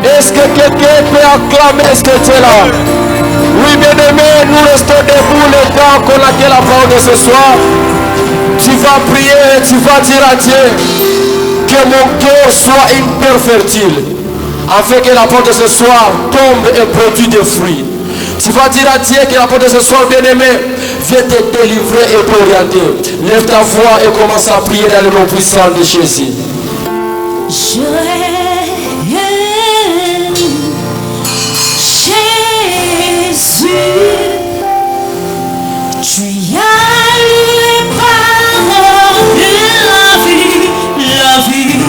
Est-ce que quelqu'un peut acclamer ce Dieu-là? Oui, bien-aimé, nous restons debout le temps qu'on a dit la parole de ce soir. Tu vas prier et tu vas dire à Dieu que mon cœur soit une terre fertile, afin que la parole de ce soir tombe et produise des fruits. Tu vas dire à Dieu que la parole de ce soir, bien-aimé, viens te délivrer et t'orienter. Lève ta voix et commence à prier dans le nom puissant de Jésus. Jésus, tu as les paroles de la vie,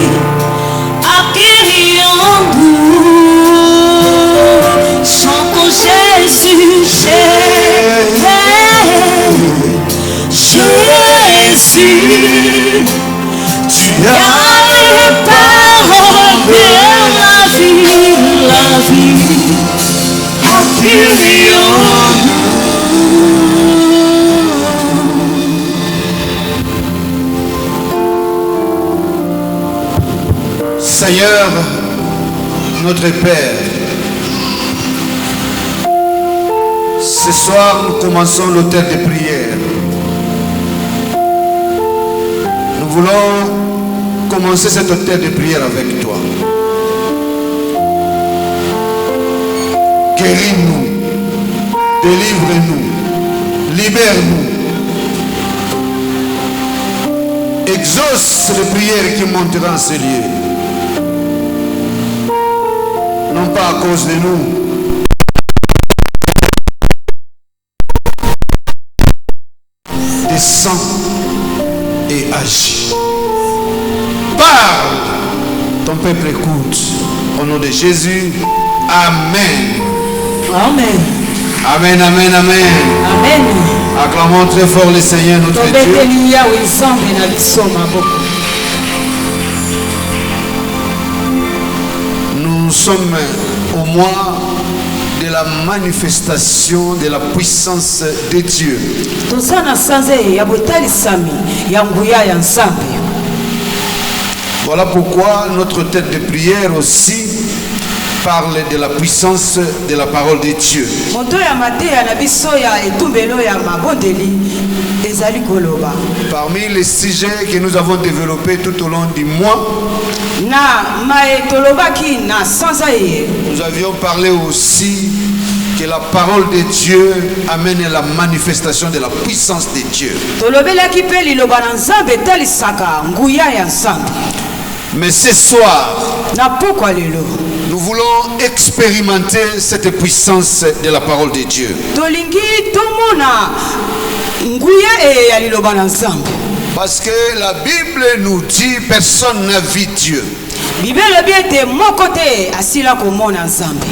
accueillons-nous, chantons Jésus, Jésus, tu as les paroles de la vie, accueillons-nous. Seigneur, notre Père, ce soir nous commençons l'autel de prière. Nous voulons commencer cet autel de prière avec toi. Guéris-nous, délivre-nous, libère-nous. Exauce les prières qui monteront en ce lieu. Non pas à cause de nous, descends et agis. Parle, ton peuple écoute. Au nom de Jésus, Amen. Amen. Amen, amen, amen. Amen. Acclamons très fort le Seigneur notre Dieu. Nous sommes au mois de la manifestation de la puissance de Dieu. Voilà pourquoi notre tête de prière aussi parle de la puissance de la parole de Dieu. Parmi les sujets que nous avons développés tout au long du mois, nous avions parlé aussi que la parole de Dieu amène la manifestation de la puissance de Dieu. Mais ce soir, nous voulons expérimenter cette puissance de la parole de Dieu. Parce que la Bible nous dit personne n'a vu Dieu.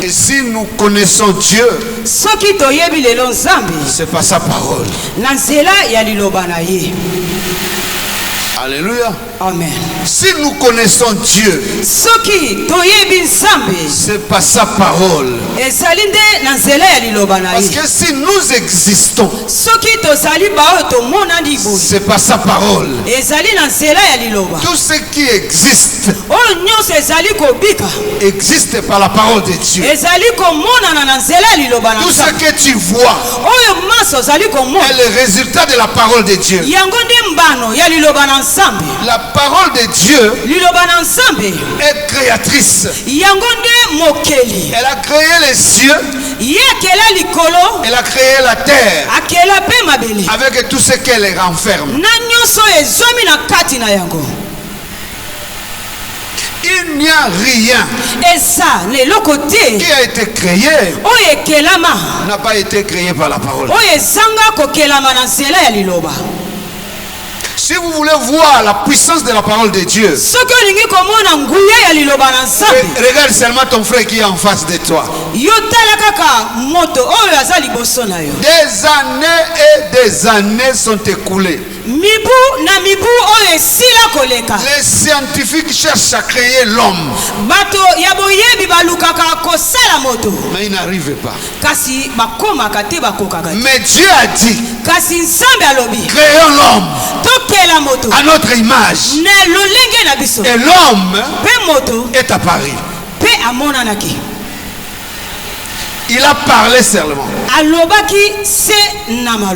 Et si nous connaissons Dieu, c'est par sa parole. Alléluia. Amen. Si nous connaissons Dieu, c'est par sa parole. Parce que si nous existons, c'est par sa parole. Tout ce qui existe existe par la parole de Dieu. Tout ce que tu vois est le résultat de la parole de Dieu. La parole de Dieu est créatrice. Elle a créé les cieux. Elle a créé la terre avec tout ce qu'elle renferme. Il n'y a rien qui a été créé n'a pas été créé par la parole. Si vous voulez voir la puissance de la parole de Dieu, regarde seulement ton frère qui est en face de toi. Des années et des années sont écoulées. Les scientifiques cherchent à créer l'homme, mais ils n'arrivent pas. Mais Dieu a dit, créons l'homme à notre image. Et l'homme est apparu. Il a parlé seulement.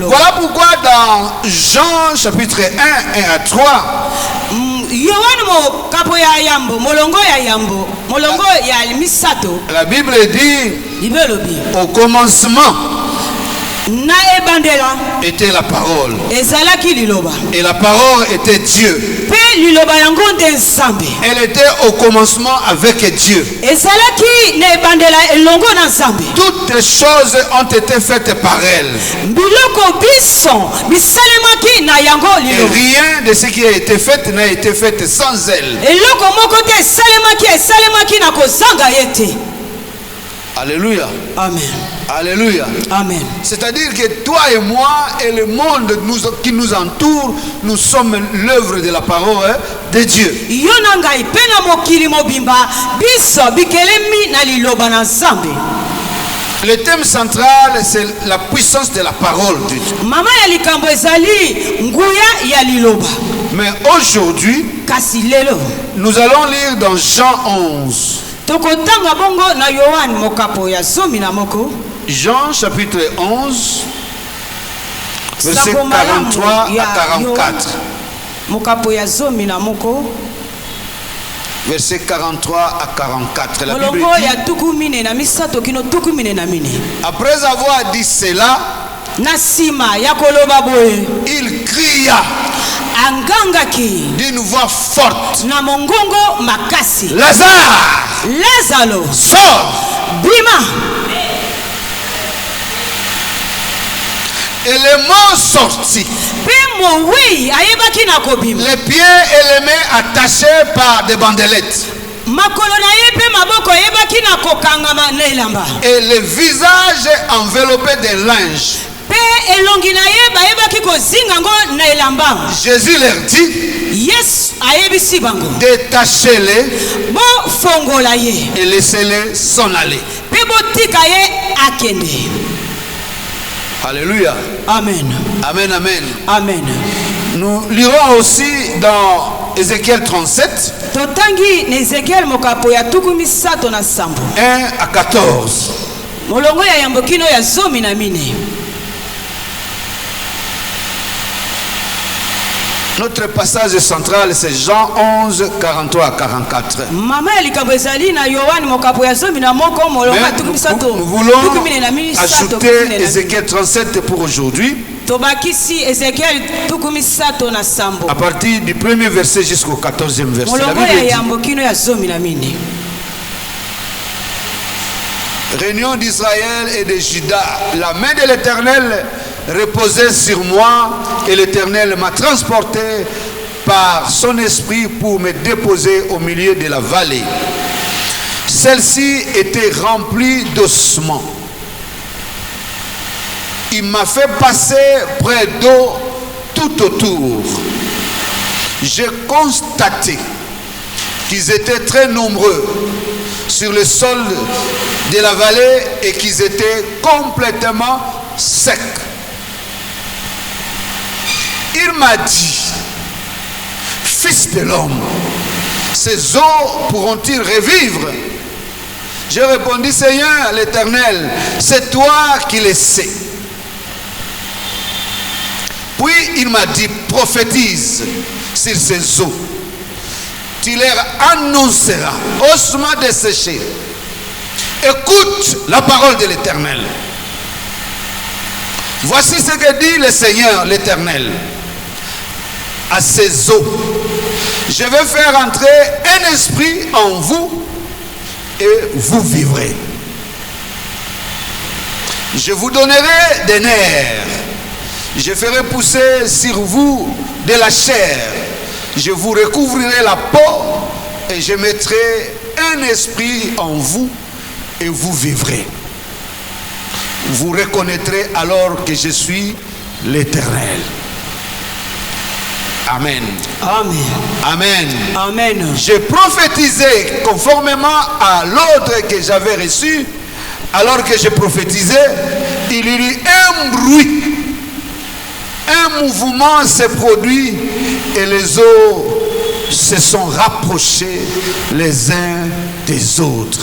Voilà pourquoi dans Jean chapitre 1 et à 3, la Bible dit au commencement était la parole et la parole était Dieu. Elle était au commencement avec Dieu. Toutes les choses ont été faites par elle. Et rien de ce qui a été fait n'a été fait sans elle. Alléluia. Amen. Alléluia. Amen. C'est-à-dire que toi et moi et le monde qui nous entoure, nous sommes l'œuvre de la parole de Dieu. Le thème central, c'est la puissance de la parole de Dieu. Mais aujourd'hui, nous allons lire dans Jean 11. Jean chapitre 11, verset 43 à 44. Verset 43 à 44. La Bible dit, après avoir dit cela, il cria d'une voix forte, Lazare, sors. Et les mots sortis, les pieds et les mains attachés par des bandelettes, et le visage enveloppé de linge. Jésus leur dit, détachez-les et laissez-les s'en aller. Alléluia. Amen. Amen, amen. Amen. Nous lirons aussi dans Ézéchiel 37, 1 à 14. Notre passage central, c'est Jean 11, 43 à 44. Nous voulons ajouter Ézéchiel 37 pour aujourd'hui. À partir du premier verset jusqu'au 14e verset. La Bible dit, réunion d'Israël et de Juda, la main de l'Éternel reposait sur moi et l'Éternel m'a transporté par son esprit pour me déposer au milieu de la vallée. Celle-ci était remplie d'ossements. Il m'a fait passer près d'eau tout autour. J'ai constaté qu'ils étaient très nombreux sur le sol de la vallée et qu'ils étaient complètement secs. Il m'a dit, fils de l'homme, ces eaux pourront-ils revivre? J'ai répondu, Seigneur l'Éternel, c'est toi qui le sais. Puis il m'a dit, prophétise sur ces eaux. Tu leur annonceras, ossements desséchés. Écoute la parole de l'Éternel. Voici ce que dit le Seigneur l'Éternel à ces eaux. Je vais faire entrer un esprit en vous et vous vivrez. Je vous donnerai des nerfs. Je ferai pousser sur vous de la chair. Je vous recouvrirai la peau et je mettrai un esprit en vous et vous vivrez. Vous reconnaîtrez alors que je suis l'Éternel. Amen. Amen. Amen. Amen. J'ai prophétisé conformément à l'ordre que j'avais reçu. Alors que je prophétisais, il y eut un bruit. Un mouvement s'est produit et les eaux se sont rapprochées les uns des autres.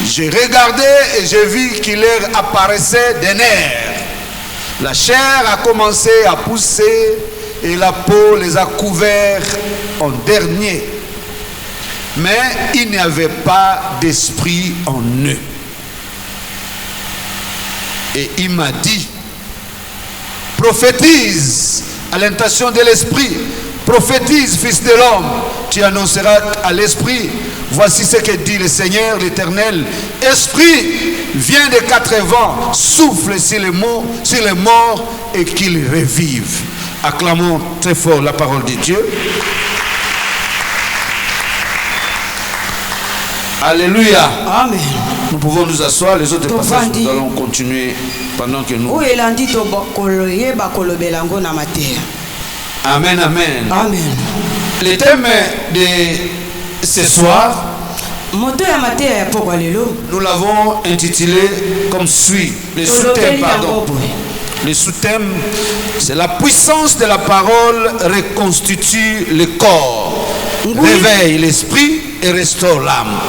J'ai regardé et j'ai vu qu'il leur apparaissait des nerfs. La chair a commencé à pousser et la peau les a couverts en dernier. Mais il n'y avait pas d'esprit en eux. Et il m'a dit, prophétise à l'intention de l'esprit, prophétise, fils de l'homme, tu annonceras à l'esprit, voici ce que dit le Seigneur l'Éternel, esprit, viens des quatre vents, souffle sur les morts et qu'ils revivent. Acclamons très fort la parole de Dieu. Alléluia. Amen. Nous pouvons nous asseoir, les autres passages nous allons continuer pendant que nous... Amen, amen. Amen. Le thème de ce soir, nous l'avons intitulé comme suit. Le sous-thème, pardon. Le sous-thème, c'est la puissance de la parole reconstitue le corps, réveille l'esprit et restaure l'âme.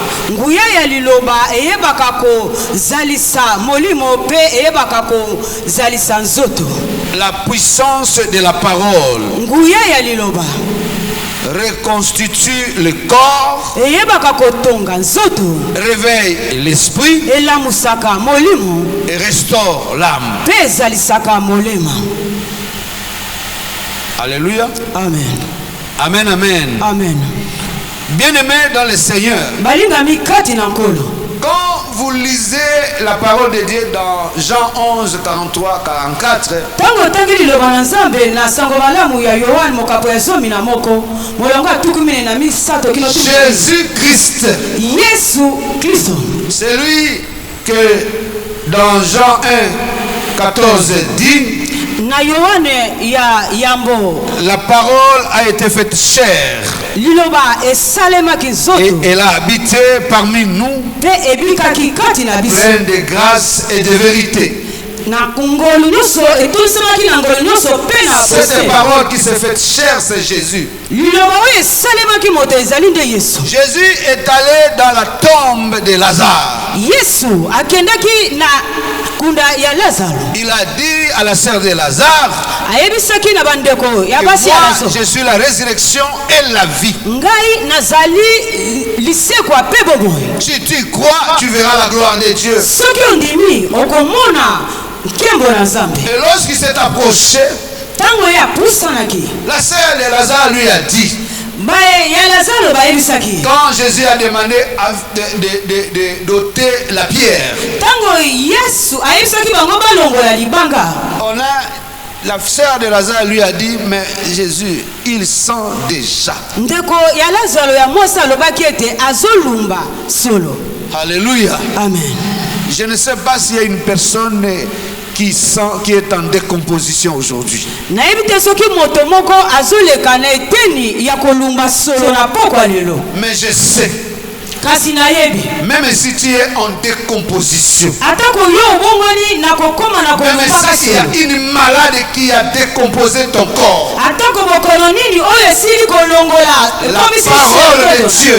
La puissance de la parole reconstitue le corps, réveille l'esprit et restaure l'âme. Alléluia. Amen. Amen, amen. Amen. Bien-aimés dans le Seigneur, quand vous lisez la parole de Dieu dans Jean 11, 43, 44, Jésus-Christ, c'est lui que dans Jean 1, 14 dit, la parole a été faite chair et elle a habité parmi nous, pleine de grâce et de vérité. Cette parole qui s'est faite chair, c'est Jésus. Jésus est allé dans la tombe de Lazare. Il a dit à la sœur de Lazare, moi, je suis la résurrection et la vie. Si tu crois, tu verras la gloire de Dieu. Et lorsqu'il s'est approché, la sœur de Lazare lui a dit, quand Jésus a demandé d'ôter la pierre, la sœur de Lazare lui a dit, mais Jésus, il sent déjà. Alléluia. Amen. Je ne sais pas s'il y a une personne qui est en décomposition aujourd'hui. Mais je sais, même si tu es en décomposition, même si il y a une malade qui a décomposé ton corps, la parole de Dieu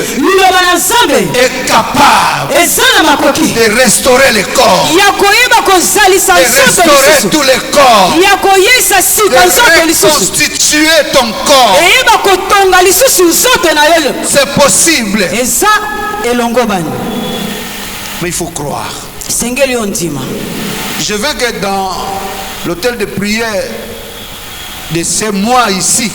est capable de restaurer le corps, de restaurer tous les corps, de reconstituer ton corps. C'est possible. Mais il faut croire. Je veux que dans l'hôtel de prière de ces mois ici,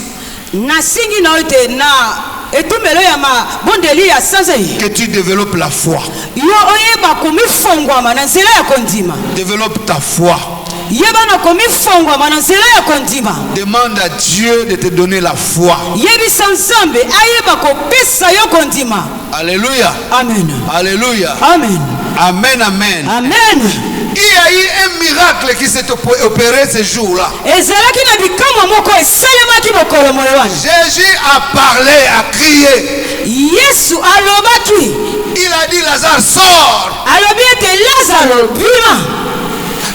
que tu développes la foi. Développe ta foi. Demande à Dieu de te donner la foi. Alléluia. Amen. Alléluia. Amen. Amen, amen. Amen. Il y a eu un miracle qui s'est opéré ce jour-là. Jésus a parlé, a crié. Il a dit, Lazare, sors.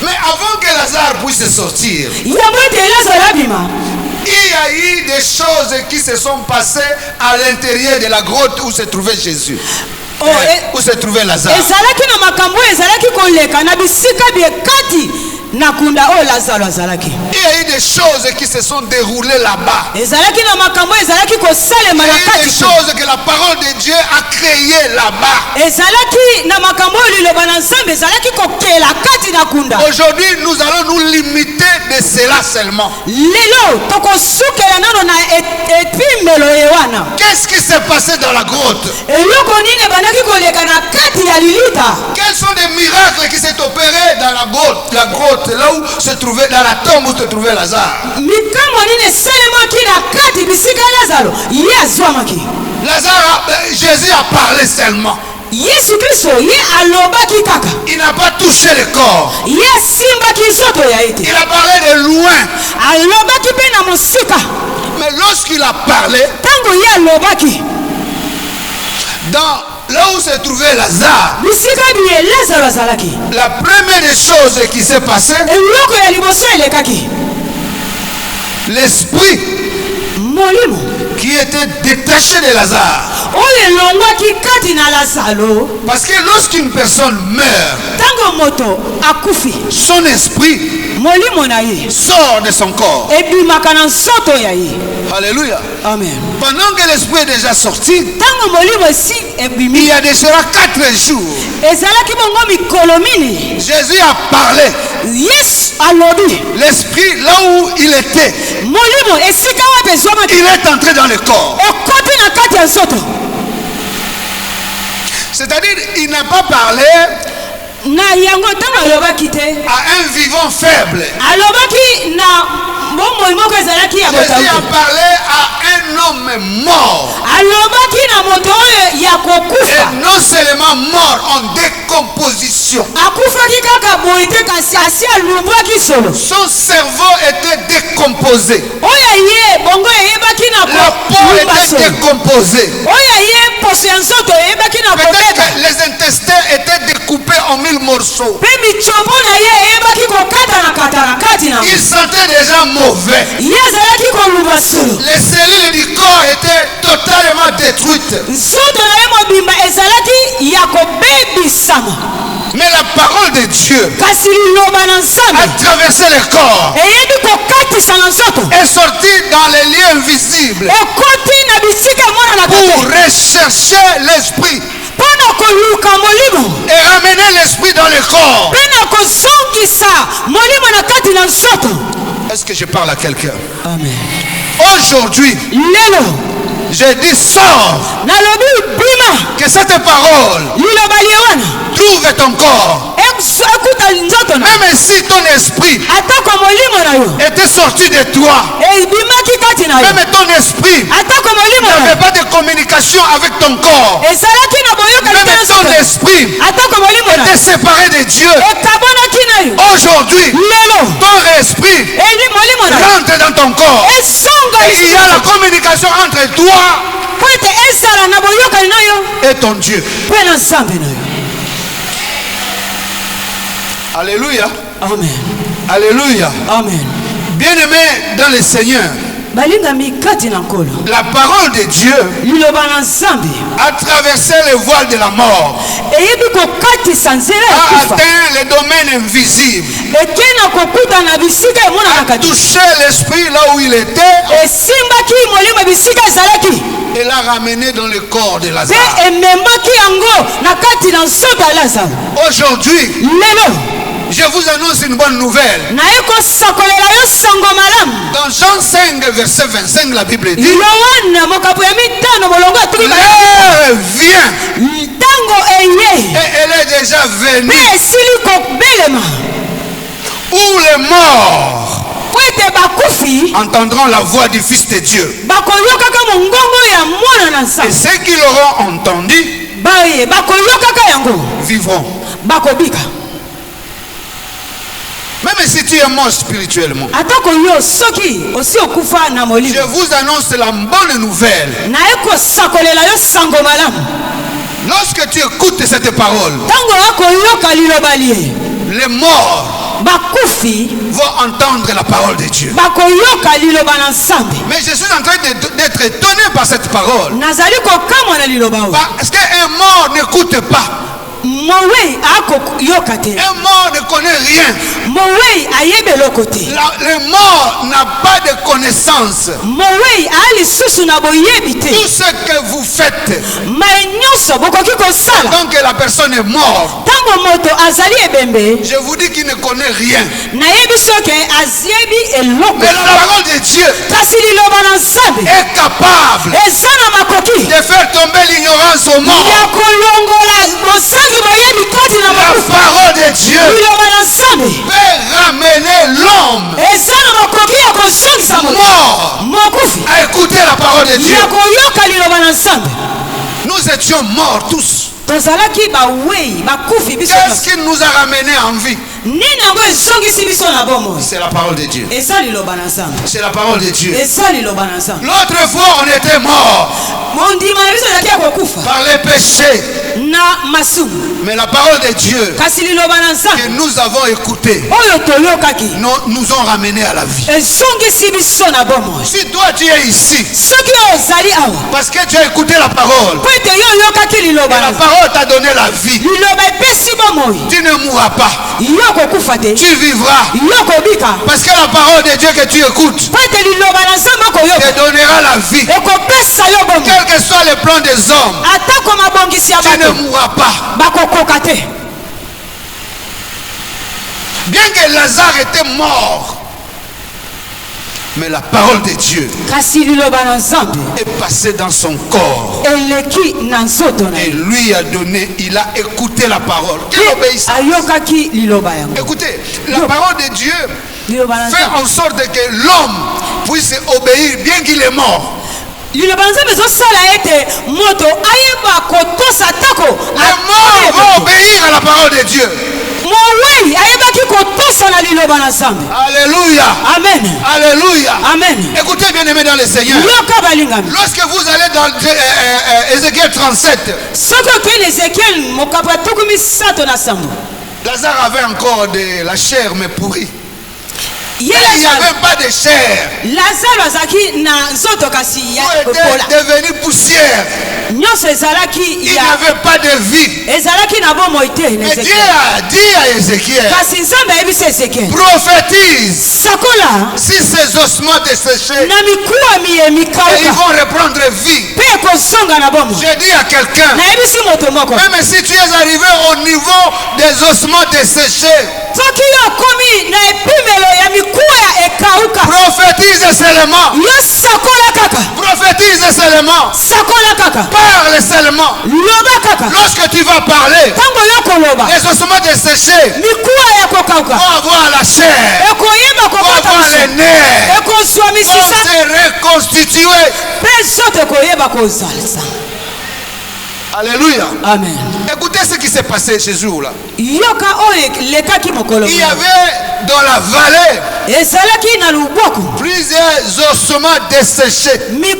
Mais avant que Lazare puisse sortir, il y a eu des choses qui se sont passées à l'intérieur de la grotte où se trouvait Jésus. où se trouvait Lazare. ezalaki na makambo ezalaki koleka na bisika biekati na kunda o Lazaro azalaki. Il y a eu des choses qui se sont déroulées là-bas. ezalaki na makambo ezalaki kosalema Il y na a eu kati. des choses que la parole de Dieu a créées là-bas. ezalaki na makambo liloba na Nzambe ezalaki kokela kati na kunda. Aujourd'hui, nous allons nous limiter de cela seulement. lelo tokosukela nano na epimelo ewana. Qu'est-ce qui s'est passé dans la grotte? eloko nini ebandaki koleka na kati ya lilita. Quels sont les miracles qui s'est opéré dans la grotte, là où se trouvait, dans la tombe où se trouvait Lazare? mikambo nini esalemaki na kati bisika ya Lazaro ye azwamaki. Jésus a parlé seulement. yesu kristo ye alobaki kaka. Il n'a pas touché le corps. ye asimbaki nzoto ya ete. Il a parlé de loin. alobaki mpe na mosika. Mais lorsqu'il a parlé, ntango ye alobaki là où se trouvait Lazare, bisika biye Lazaro azalaki, la première des choses qui s'est passée, eloko ya liboso elekaki l'esprit molimo qui était détaché de Lazare. oyo elongwaki kati na Lazaro. Parce que lorsqu'une personne meurt, ntango moto akufi son esprit molimo na ye sort de son corps. ebimaka na nzoto ya ye. Alléluia. amen. Pendant que l'esprit est déjà sorti, ntango molimo esi il ebimi y a déjà 4 jours, ezalaki bongo mikolo mini Jésus a parlé. yesu alobi L'esprit, là où il était, molimo esika wapi ezwamaki il est entré dans le corps. ekoti na kati ya nzoto. C'est-à-dire, il n'a pas parlé na yango ntango alobaki te à un vivant faible. alobaki na bomoi moko ezalaki ya Jésus a botaute. parlé à un homme mort. alobaki na moto oyo ya kokufa. Et non seulement mort, en décomposition. akufaki kaka boye te kasi asi alubwaki solo. Son cerveau était décomposé. oyo ye bongo eyebaki na La peau kolumba était solo. décomposée. oyo ye poso ya nzoto eyebaki na Peut-être kobeba. que les intestins étaient découpés en 1000 morceaux. mpe micombo na ye eyebaki kokata na kata na kati na Il sentait déjà mauvais. ye azalaki koluba solo. Les cellules du corps étaient totalement détruites. nzoto na ye mobimba ezalaki ya kobebisama. Mais la parole de Dieu kasi liloba na a Nzambe traversé le corps. eyebi kokatisa na nzoto. Est sorti dans les lieux invisibles ekoti na bisika emonana pour te rechercher l'esprit mpo na koluka molimo et ramener l'esprit dans le corps. mpe na kozongisa molimo na kati na nzoto. Est-ce que je parle à quelqu'un? amen. Aujourd'hui, lelo j'ai dit sors, nalobi bima que cette parole liloba wana trouve ton corps. ekuta nzoto na Même si ton esprit atako molimo na yo était sorti de toi, ebimaki kati na yo même ton esprit atako molimo na n'avait yo pas de communication avec ton corps, ezalaki na boyokani te na même ton nzoto esprit atako molimo na était yo séparé de Dieu. ekabwanaki na yo Aujourd'hui, lelo ton esprit eli molimo na yo rentre dans ton corps. esonga Et il y a la communication entre toi po ete ezala na boyokani na yo et ton Dieu. mpe na nzambe na yo. Alléluia. amen. Alléluia. amen. Bien-aimé dans le Seigneur, balingami kati na nkolo la parole de Dieu liloba na nzambe a traversé le voile de la mort, eyebi kokatisa nzela ya a kufa atteint les domaines invisibles, eke na kokuta na bisika emonanaka a te touché l'esprit là où il était esimbaki molimo bisika ezalaki et l'a ramené dans le corps de mpe Lazare. ememaki yango na kati na nzoto ya Lazaro. Aujourd'hui, lelo je vous annonce une bonne nouvelle. naye kosakolela yo sango malamu. Dans Jean 5, verset 25, la Bible dit yohana mokapo ya mitano molongo ya tuki l'heure vient ntango eye et elle est déjà venue mpe esili kobelema où les morts po ete bakufi entendront la voix du Fils de Dieu. bakoyokaka mongongo ya mwana na Et nzambe. ceux qui l'auront entendu baye bakoyokaka yango vivront. bakobika. Même si tu es mort spirituellement, atako yo soki osi okufa na je molimo vous annonce la bonne nouvelle. naye kosakolela yo sango malamu. Lorsque tu écoutes cette parole, ntango akoyoka liloba lie les morts vont entendre la parole de Dieu. Mais je suis en train d'être étonné par cette parole. Parce qu'un mort n'écoute pas. Un mort ne connaît rien. Le mort n'a pas de connaissance. Tout ce que vous faites, tant que la personne est morte, je vous dis qu'il ne connaît rien. Mais la parole de Dieu est capable de faire tomber l'ignorance au mort. La parole de Dieu peut ramener l'homme mort à écouter la parole de Dieu. Nous étions morts tous. Qu'est-ce qui nous a ramenés en vie? C'est la parole de Dieu. C'est la parole de Dieu. L'autre fois on était morts par les péchés. Mais la parole de Dieu que nous avons écouté nous ont ramenés à la vie. Si toi tu es ici parce que tu as écouté la parole, et la parole t'a donné la vie, tu ne mourras pas, tu vivras. Parce que la parole de Dieu que tu écoutes te donnera la vie. Quel que soit le plan des hommes, tu ne mourras pas. Bien que Lazare était mort, mais la parole de Dieu est passée dans son corps. Et lui a donné, il a écouté la parole. Quelle obéissance! Écoutez, la parole de Dieu fait en sorte que l'homme puisse obéir bien qu'il est mort. Les morts vont obéir à la parole de Dieu. Alléluia. Amen. Alléluia. Amen. Écoutez, bien aimé dans le Seigneur, lorsque vous allez dans Ézéchiel 37, Lazare avait encore de la chair mais pourrie. Il n'y avait pas de chair. Il était devenu poussière. Il n'y avait pas de vie. Mais Dieu a dit à Ézéchiel, prophétise. Si ces ossements desséchés, ils vont reprendre vie. Je dis à quelqu'un, même si tu es arrivé au niveau des ossements desséchés, prophétise seulement. Prophétise seulement. Parle seulement. Lorsque tu vas parler, les ossements desséchés vont avoir la chair, vont avoir les nerfs, vont se reconstituer. Alléluia. Amen. Écoutez ce qui s'est passé ce jour-là. Il y avait dans la vallée plusieurs ossements desséchés. Mais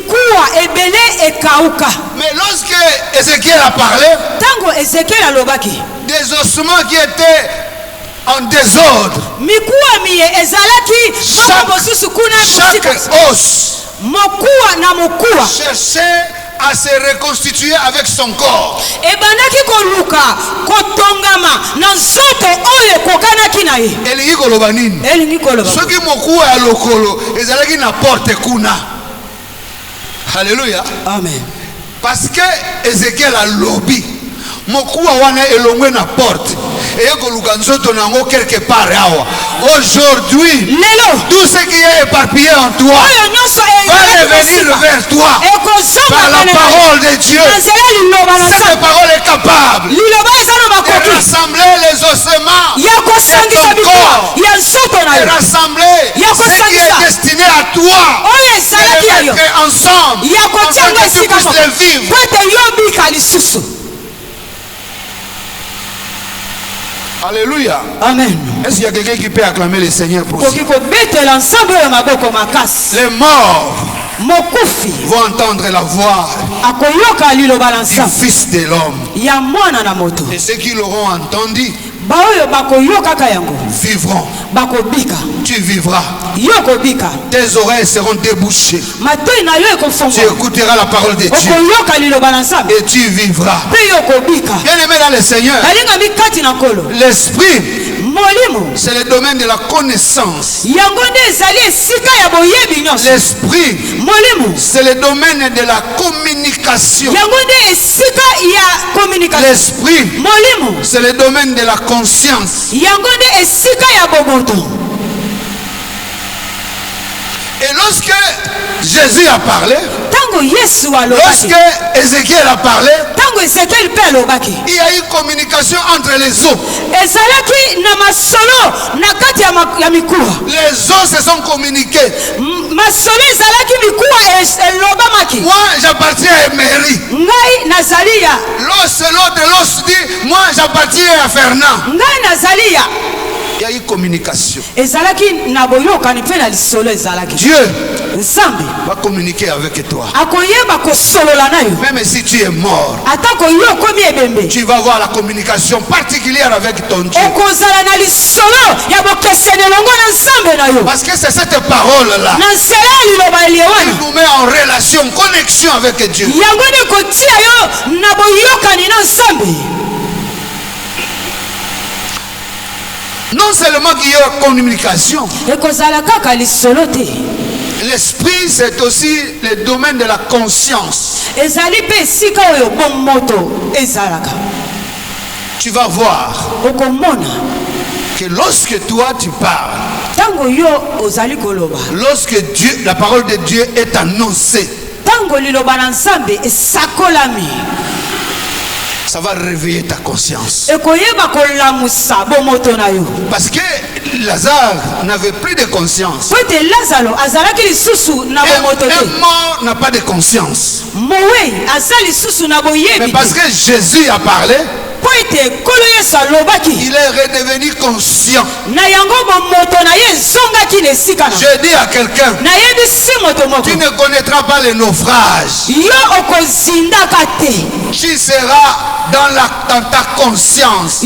lorsque Ézéchiel a parlé, des ossements qui étaient en désordre, chaque os cherchait à se reconstituer avec son corps. Elingi koloba nini? Soki mokuwa ya lokolo ezalaki na porte kuna. Alléluia. Amen. Parce que Ézéchiel a lobby. Mokuwa wana elongwe na porte. Et quelque part aujourd'hui, tout ce qui est éparpillé en toi va revenir vers toi par la parole de Dieu. Cette parole est capable de rassembler les ossements de ton corps, de rassembler ce qui est destiné à toi, de les mettre ensemble afin que tu puisses les vivre. Alléluia. Amen. Est-ce qu'il y a quelqu'un qui peut acclamer le Seigneur pour ça? Les morts vont entendre la voix du Fils de l'homme. Et ceux qui l'auront entendu vivront. Tu vivras. Tes oreilles seront débouchées. Tu écouteras la parole de Dieu. Et tu vivras. Bien aimé dans le Seigneur, l'esprit, c'est le domaine de la connaissance. L'esprit, c'est le domaine de la communication. L'esprit, c'est le domaine de la conscience. Et lorsque Jésus a parlé, lorsque Ézéchiel a parlé, il y a eu communication entre les eaux. Les eaux se sont communiquées. Moi j'appartiens à Emery. L'os c'est l'autre, l'os dit moi j'appartiens à Fernand. Il y a eu communication. Dieu va communiquer avec toi. Même si tu es mort, tu vas avoir la communication particulière avec ton Dieu. Parce que c'est cette parole-là qui nous met en relation, connexion avec Dieu. Non seulement qu'il y a communication, l'esprit c'est aussi le domaine de la conscience. Tu vas voir que lorsque toi tu parles, lorsque Dieu, la parole de Dieu est annoncée, ça va réveiller ta conscience. Parce que Lazare n'avait plus de conscience. Un mort n'a pas de conscience. Mais parce que Jésus a parlé, il est redevenu conscient. Je dis à quelqu'un, tu ne connaîtras pas les naufrages. Tu seras dans ta conscience.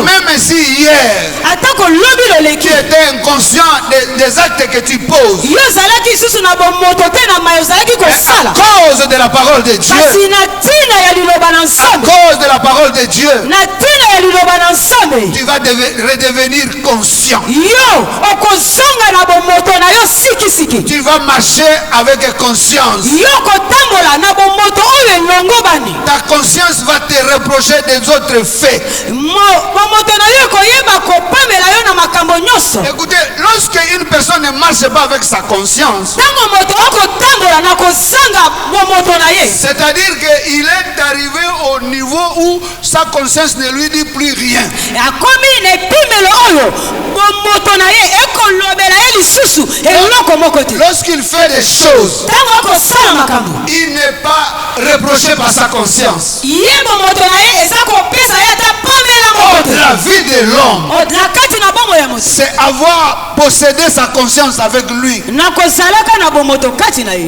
Même si hier tu étais inconscient des actes que tu poses, à cause de la parole de Dieu, à cause de la parole de Dieu, tu vas redevenir conscient. Tu vas marcher avec conscience. Ta conscience va te reprocher des autres faits. Écoutez, lorsque une personne ne marche pas avec sa conscience, c'est-à-dire qu'il est arrivé au niveau où sa conscience ne lui dit plus rien. Lorsqu'il fait des choses, il n'est pas reproché par sa conscience. La vie de l'homme, c'est avoir possédé sa conscience avec lui.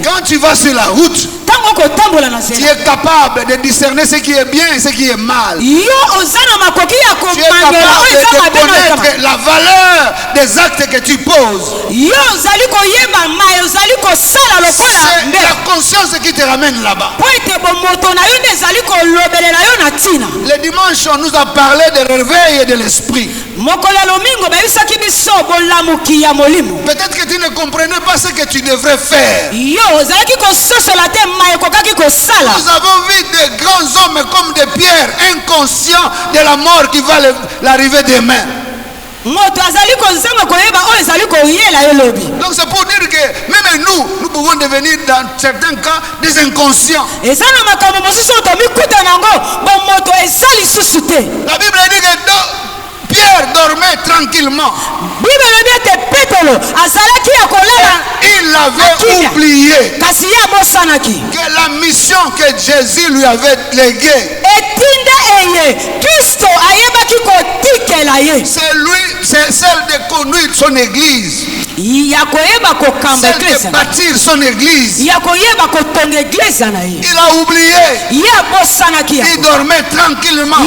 Quand tu vas sur la route, tu es capable de discerner ce qui est bien et ce qui est mal. Tu es capable de connaître la valeur des actes que tu poses. C'est la conscience qui te ramène là-bas. Le dimanche, on nous a parlé de réveil et de l'esprit. Peut-être que tu ne comprenais pas ce que tu devrais faire. Nous avons vu des grands hommes comme des pierres, inconscients de la mort qui va l'arriver demain. Donc c'est pour dire que même nous pouvons devenir dans certains cas des inconscients. La Bible dit que Pierre dormait tranquillement. Il avait oublié que la mission que Jésus lui avait léguée, c'est celle de conduire son église. celle de bâtir son église. Il a oublié. Il dormait tranquillement. Et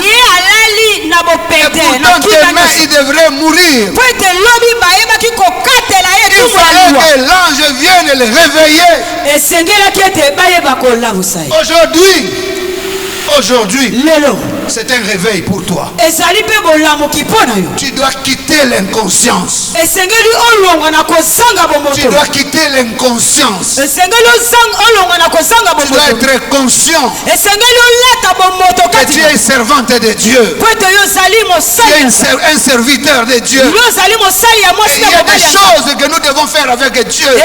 pourtant demain il devrait mourir. Il fallait que l'ange vienne le réveiller. Aujourd'hui, c'est un réveil pour toi. Tu dois quitter l'inconscience. Tu dois quitter l'inconscience. Tu dois être conscient que tu es servante de Dieu. Tu es un serviteur de Dieu. Et il y a des choses que nous devons faire avec Dieu. Nous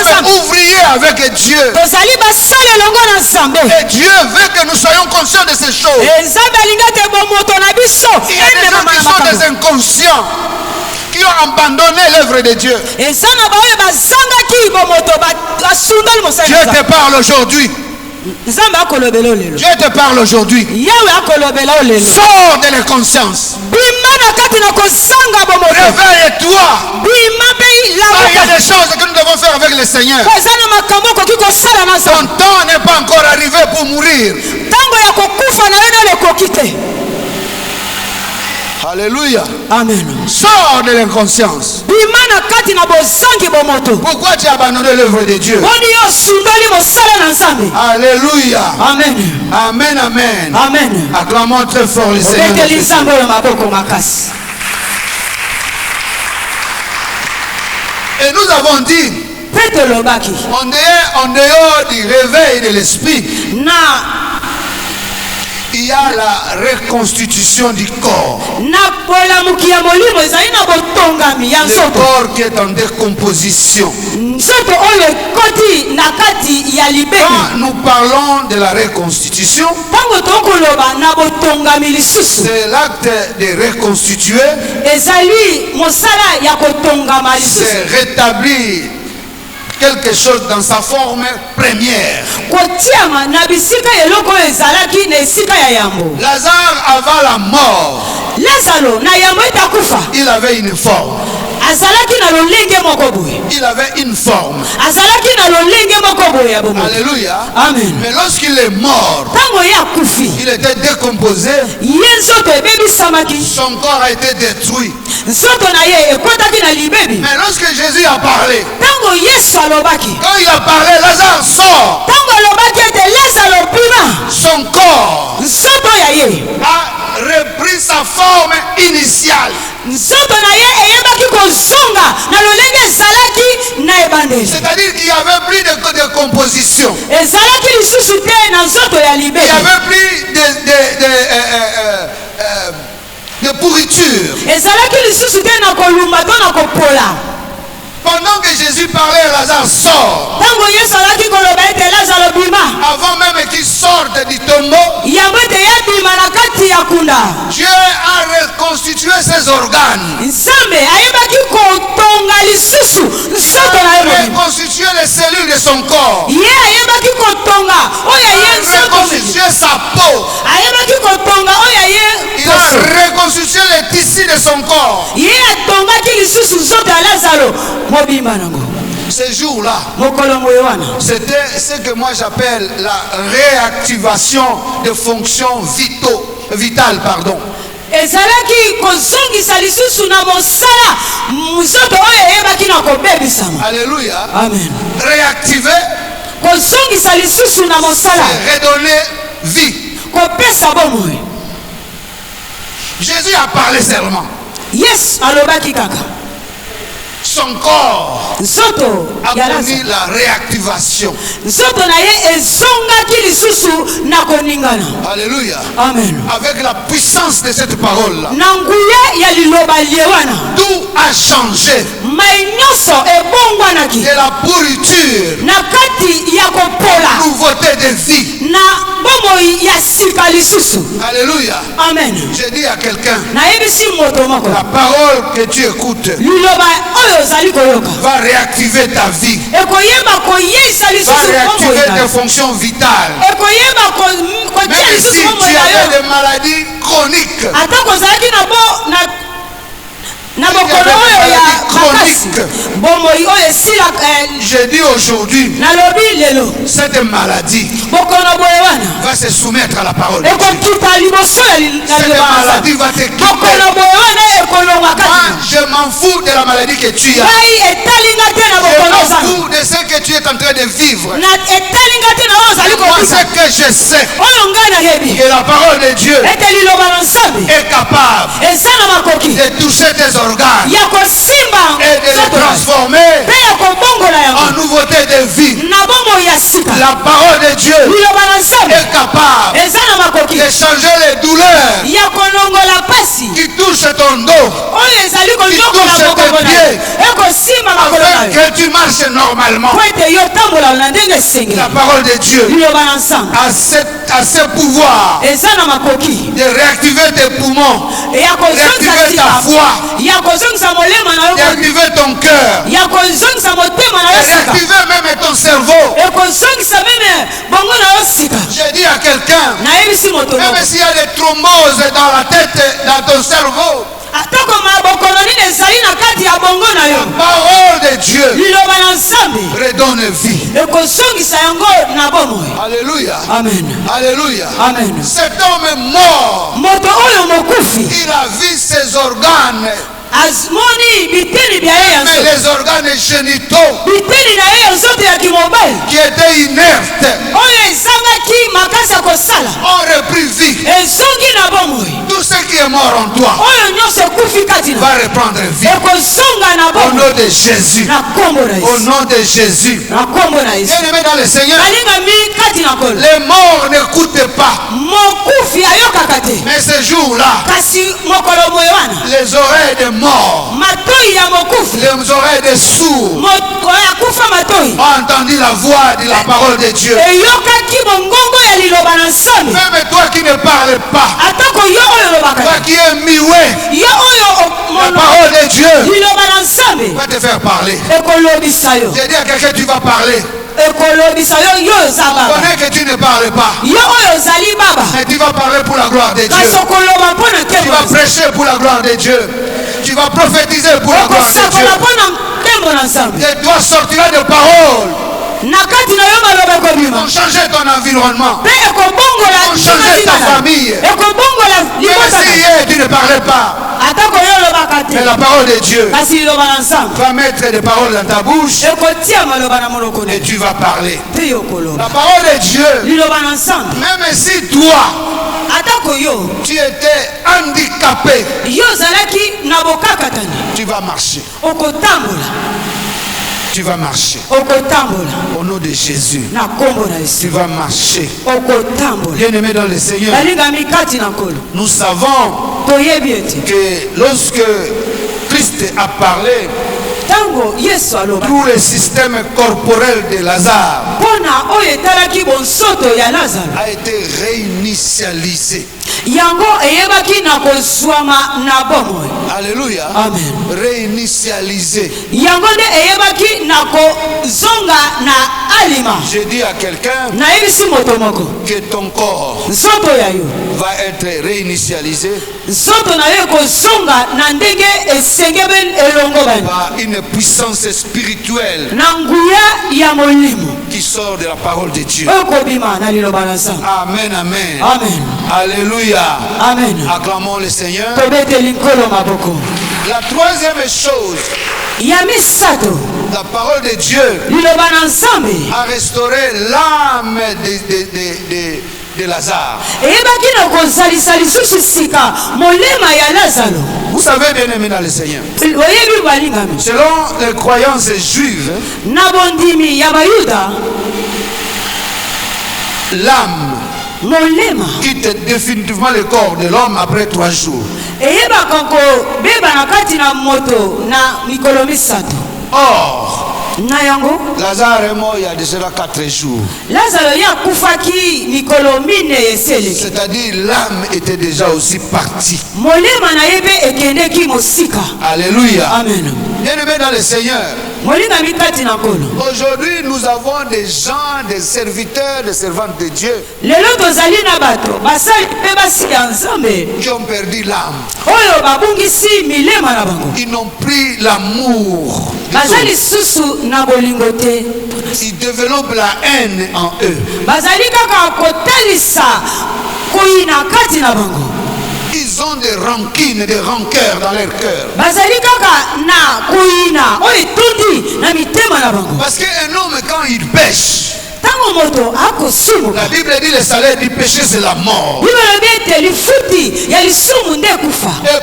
sommes ouvriers avec Dieu. Et Dieu veut que nous soyons conscients de ces choses. Il y a des gens qui sont des inconscients, qui ont abandonné l'œuvre de Dieu. Dieu te parle aujourd'hui. Dieu te parle aujourd'hui. Sors de l'inconscience. Réveille-toi. Il y a des choses que nous devons faire avec le Seigneur. Ton temps n'est pas encore arrivé pour mourir. Alléluia. Amen. Sors de l'inconscience. Pourquoi tu as abandonné l'œuvre de Dieu? Alléluia. Amen. Amen, amen. Amen. Acclamons très fort le Seigneur. Et nous avons dit, en dehors du réveil de l'esprit, il y a la reconstitution du corps. Le corps qui est en décomposition. Quand nous parlons de la reconstitution, c'est l'acte de reconstituer, c'est rétablir quelque chose dans sa forme première. Lazare avant la mort, il avait une forme. Il avait une forme. Alléluia. Amen. Mais lorsqu'il est mort, il était décomposé. Son corps a été détruit. Mais lorsque Jésus a parlé, quand il a parlé, Lazare sort. Son corps a repris sa forme initiale. C'est-à-dire qu'il n'y avait plus de composition. Il n'y avait plus de pourriture. Pendant que Jésus parlait, Lazare sort. Avant même qu'il sorte du tombeau, Dieu a reconstitué ses organes. A reconstitué les cellules de son corps. A reconstitué sa peau. Il a reconstitué les tissus de son corps. Ce jour-là, c'était ce que moi j'appelle la réactivation de fonctions vitales. Alléluia. Amen. Réactiver, c'est redonner vie. Jésus a parlé seulement. Yes, alobaki kaka. Son corps a connu la réactivation. Alléluia. Amen. Avec la puissance de cette parole-là, tout a changé. De la pourriture, nouveauté de vie. Alléluia. Amen. Je dis à quelqu'un, la parole que tu écoutes va réactiver ta vie, va réactiver tes fonctions vitales. Même si tu avais des maladies chroniques, Je dis aujourd'hui, cette maladie va se soumettre à la parole de Dieu. Cette maladie va te quitter. Moi, je m'en fous de la maladie que tu as. Je m'en fous de ce que tu es en train de vivre. Moi, ce que je sais, que la parole de Dieu est capable de toucher tes organes et de les transformer en nouveauté de vie. La parole de Dieu est capable de changer les douleurs qui touchent ton dos, qui touchent tes pieds, afin que tu marches normalement. La parole de Dieu a ce pouvoir de réactiver tes poumons, réactiver ta foi, réactiver ton cœur, réactiver même ton cerveau. J'ai dit à quelqu'un, même s'il y a des thromboses dans la tête, dans ton cerveau, la parole de Dieu redonne vie. Alléluia. Amen. Alléluia. Amen. Cet homme est mort. Il a vu ses organes. Mais les organes génitaux qui étaient inertes ont repris vie. Tout ce qui est mort en toi va reprendre vie. Au nom de Jésus. Au nom de Jésus. Bien-aimés dans le Seigneur, les morts n'écoutent pas. Mais ce jour-là, les oreilles de morts, les oreilles des sourds ont entendu la voix de la parole de Dieu. Même toi qui ne parles pas, toi qui es muet, la parole de Dieu va te faire parler. J'ai dit à quelqu'un, tu vas parler. On connaît que tu ne parles pas, mais tu vas parler pour la gloire de Dieu. Tu vas prêcher pour la gloire de Dieu. Tu vas prophétiser pour la gloire de Dieu. Et toi sortiras de paroles pour changer ton environnement, pour changer ta famille. Même si hier tu ne parlais pas, mais la parole de Dieu va mettre des paroles dans ta bouche et tu vas parler. La parole de Dieu, même si toi tu étais handicapé, tu vas marcher. Tu vas marcher. Au nom de Jésus. Tu vas marcher. Bien-aimé dans le Seigneur, nous savons que lorsque Christ a parlé, tout le système corporel de Lazare a été réinitialisé. Alléluia. Amen. Réinitialisé. Je dis à quelqu'un que ton corps va être réinitialisé par une puissance spirituelle qui sort de la parole de Dieu. Amen, amen. Amen. Alléluia. Amen. Acclamons le Seigneur. La troisième chose, la parole de Dieu a restauré l'âme de Lazare. Vous savez, bien aimé dans le Seigneur, selon les croyances juives, l'âme quitte définitivement le corps de l'homme après 3 jours. Or, Lazare est mort il y a de cela 4 jours. C'est-à-dire l'âme était déjà aussi partie. Alléluia. Amen. Bien-aimé dans le Seigneur, Aujourd'hui, nous avons des gens, des serviteurs, des servantes de Dieu qui ont perdu l'âme. Ils n'ont pris l'amour. Ils développent la haine en eux. Ils ont des rancines, des rancœurs dans leur cœur. Parce qu'un homme, quand il pêche, la Bible dit le salaire du péché c'est la mort. Et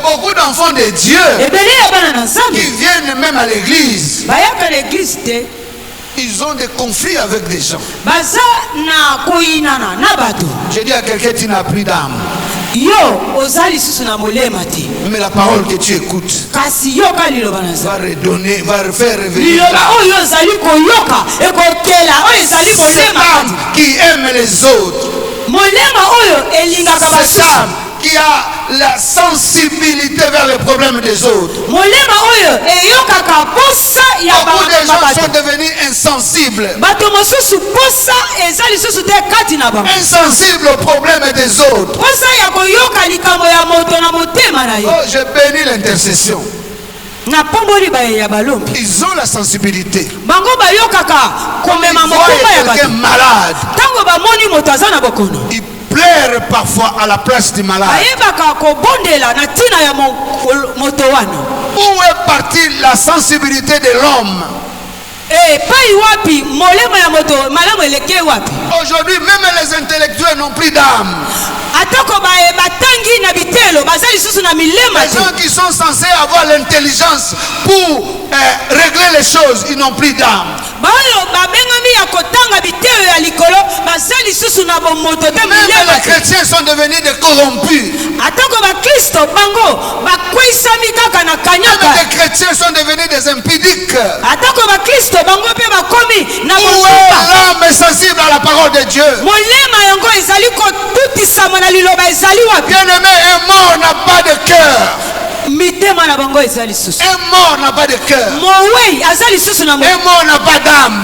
beaucoup d'enfants de Dieu qui viennent même à l'église, ils ont des conflits avec des gens. Je dis à quelqu'un, tu n'as plus d'âme. Mais la parole que tu écoutes va redonner, va faire revenir cette âme qui aime les autres, cette âme qui a la sensibilité vers les problèmes des autres. Beaucoup de gens sont devenus insensibles. Insensibles aux problèmes des autres. Oh, je bénis l'intercession. Ils ont la sensibilité. Quand ils voient quelqu'un malade, ils pleurent parfois à la place du malade. Où est partie la sensibilité de l'homme? Aujourd'hui, même les intellectuels n'ont plus d'âme. Les gens qui sont censés avoir l'intelligence pour régler les choses, ils n'ont plus d'âme. Même les chrétiens sont devenus des corrompus. Même les chrétiens sont devenus des impudiques. Où est l'âme sensible à la parole de Dieu? Bien-aimé, un mort n'a pas de cœur. Un mort n'a pas de cœur. Un mort n'a pas d'âme.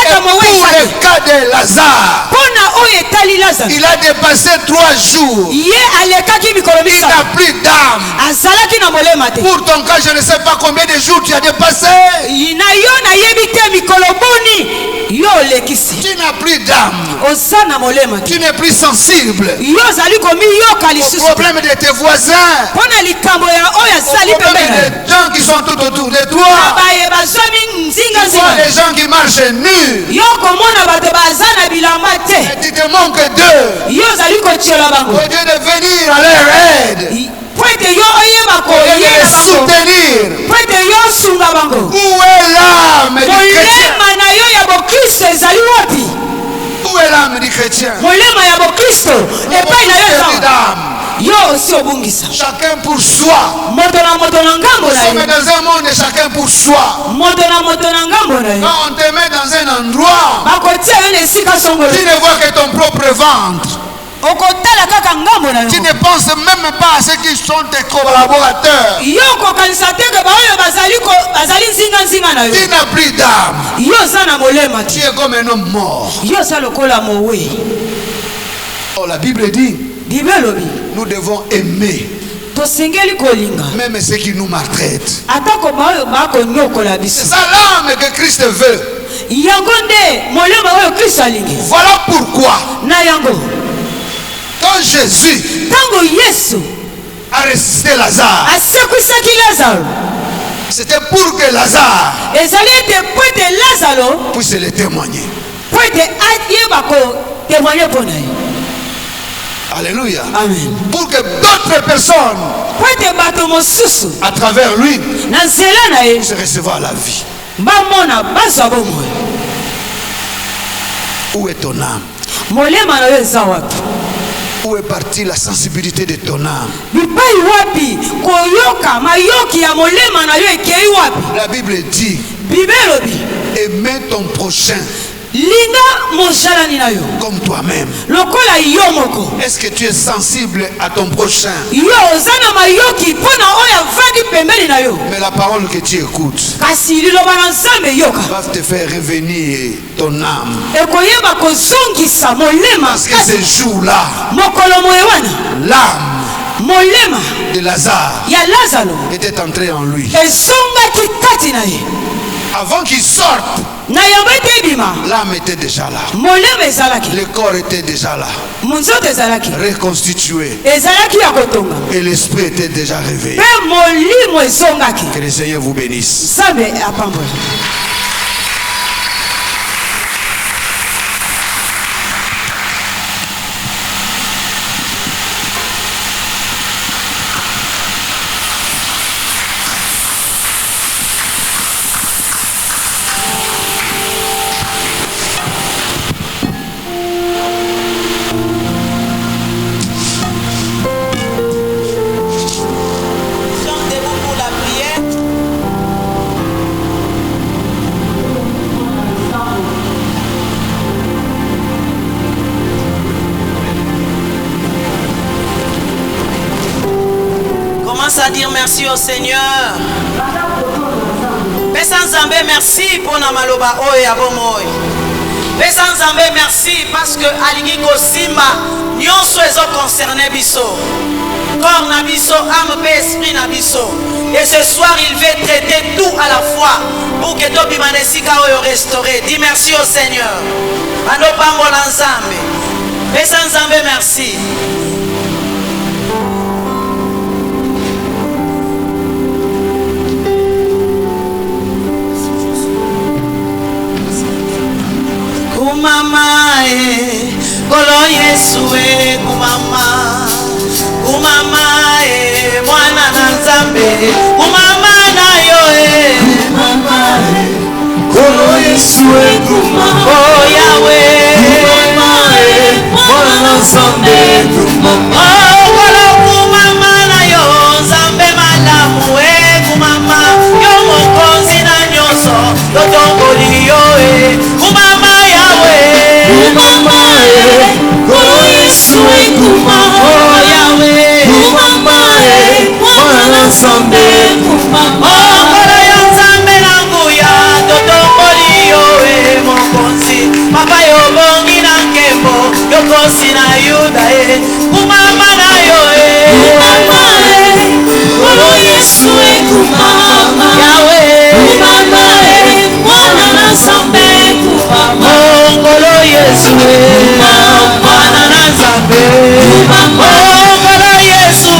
Et pour le cas de Lazare, il a dépassé 3 jours. Il n'a plus d'âme. Pour ton cas, je ne sais pas combien de jours tu as dépassé. Tu n'as plus d'âme. Tu n'es plus sensible au problème de tes voisins, au problème des gens qui sont tout autour de toi. Tu vois les gens qui marchent nus et tu te manques d'eux. Au lieu de venir à leur aide, au lieu de les soutenir. Où est l'âme du chrétien? Où est l'âme du chrétien? Chacun pour soi. Nous sommes dans un monde de chacun pour soi. Quand on te met dans un endroit, tu ne vois que ton propre ventre. Tu ne penses même pas à ceux qui sont tes collaborateurs. Tu n'as plus d'âme. Tu es comme un homme mort. Oh, la Bible dit, nous devons aimer même ceux qui nous maltraitent. C'est ça l'âme que Christ veut. Voilà pourquoi quand Jésus a ressuscité Lazare, c'était pour que Lazare puisse le témoigner. Alléluia. Amen. Pour que d'autres personnes à travers lui puissent recevoir la vie. Où est ton âme? Où est partie la sensibilité de ton âme? La Bible dit, aimez ton prochain Comme toi-même. Est-ce que tu es sensible à ton prochain? Mais la parole que tu écoutes va te faire revenir ton âme. Parce que ce jour-là, l'âme de Lazare était entrée en lui. Avant qu'il sorte, l'âme était déjà là. Le corps était déjà là, reconstitué. Et l'esprit était déjà réveillé. Que le Seigneur vous bénisse. À dire merci au Seigneur. Pesanzambe merci pour na maloba oyo abomoy. Pesanzambe merci parce que alingi kosimba nyonso ezo concerné biso. Corps na biso, âme et esprit na biso. Et ce soir il veut traiter tout à la fois pour que to bimanesika oyo restaurer. Dis merci au Seigneur. Ando pambola nzambe. Pesanzambe merci. Kumama kolo Yesu kumama mwana na Nzambe kumama na yo kumama kolo Yesu kumama oh Yahweh kumama mwana na Nzambe kumama oh kolo kumama na yo Nzambe malamu kumama yo mokonzi na nyonso totongoli yo kumama kumama kolo Yesu kumama oh Yahweh kumama mwana na Nzambe kumama oh kolo ya Nzambe nangu ya totongoli yo mokonzi papa yo bongi na nkembo yokosi na Yuda kumama na yo kumama kolo Yesu kumama Yahweh kumama mwana na Nzambe kumama kolo Yesu mwana na Nzambe kolo Yesu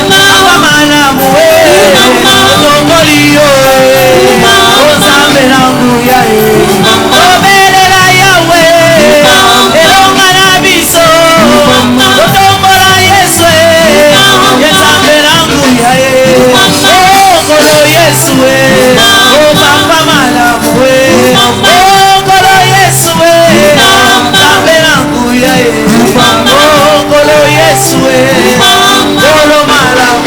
mama na muwe tongoli yo Nzambe na nguya obelela yawe elonga na biso totombola Yesu Nzambe na nguya kolo Yesu papa malamu kolo Yesu Nzambe na nguya kolo Yesu kolo malamu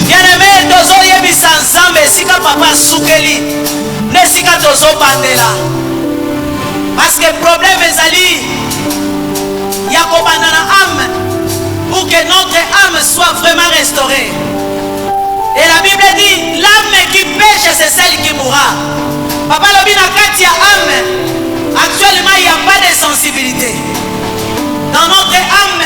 bien-aimé tozoyebisa Nzambe esika papa sukeli nesika tozobandela parce que problème ezali ya kobanda na âme pour que notre âme soit vraiment restaurée. Et la Bible dit l'âme qui pêche c'est celle qui mourra. Papa lobi na kati ya âme actuellement il n'y a pas de sensibilité. Dans notre âme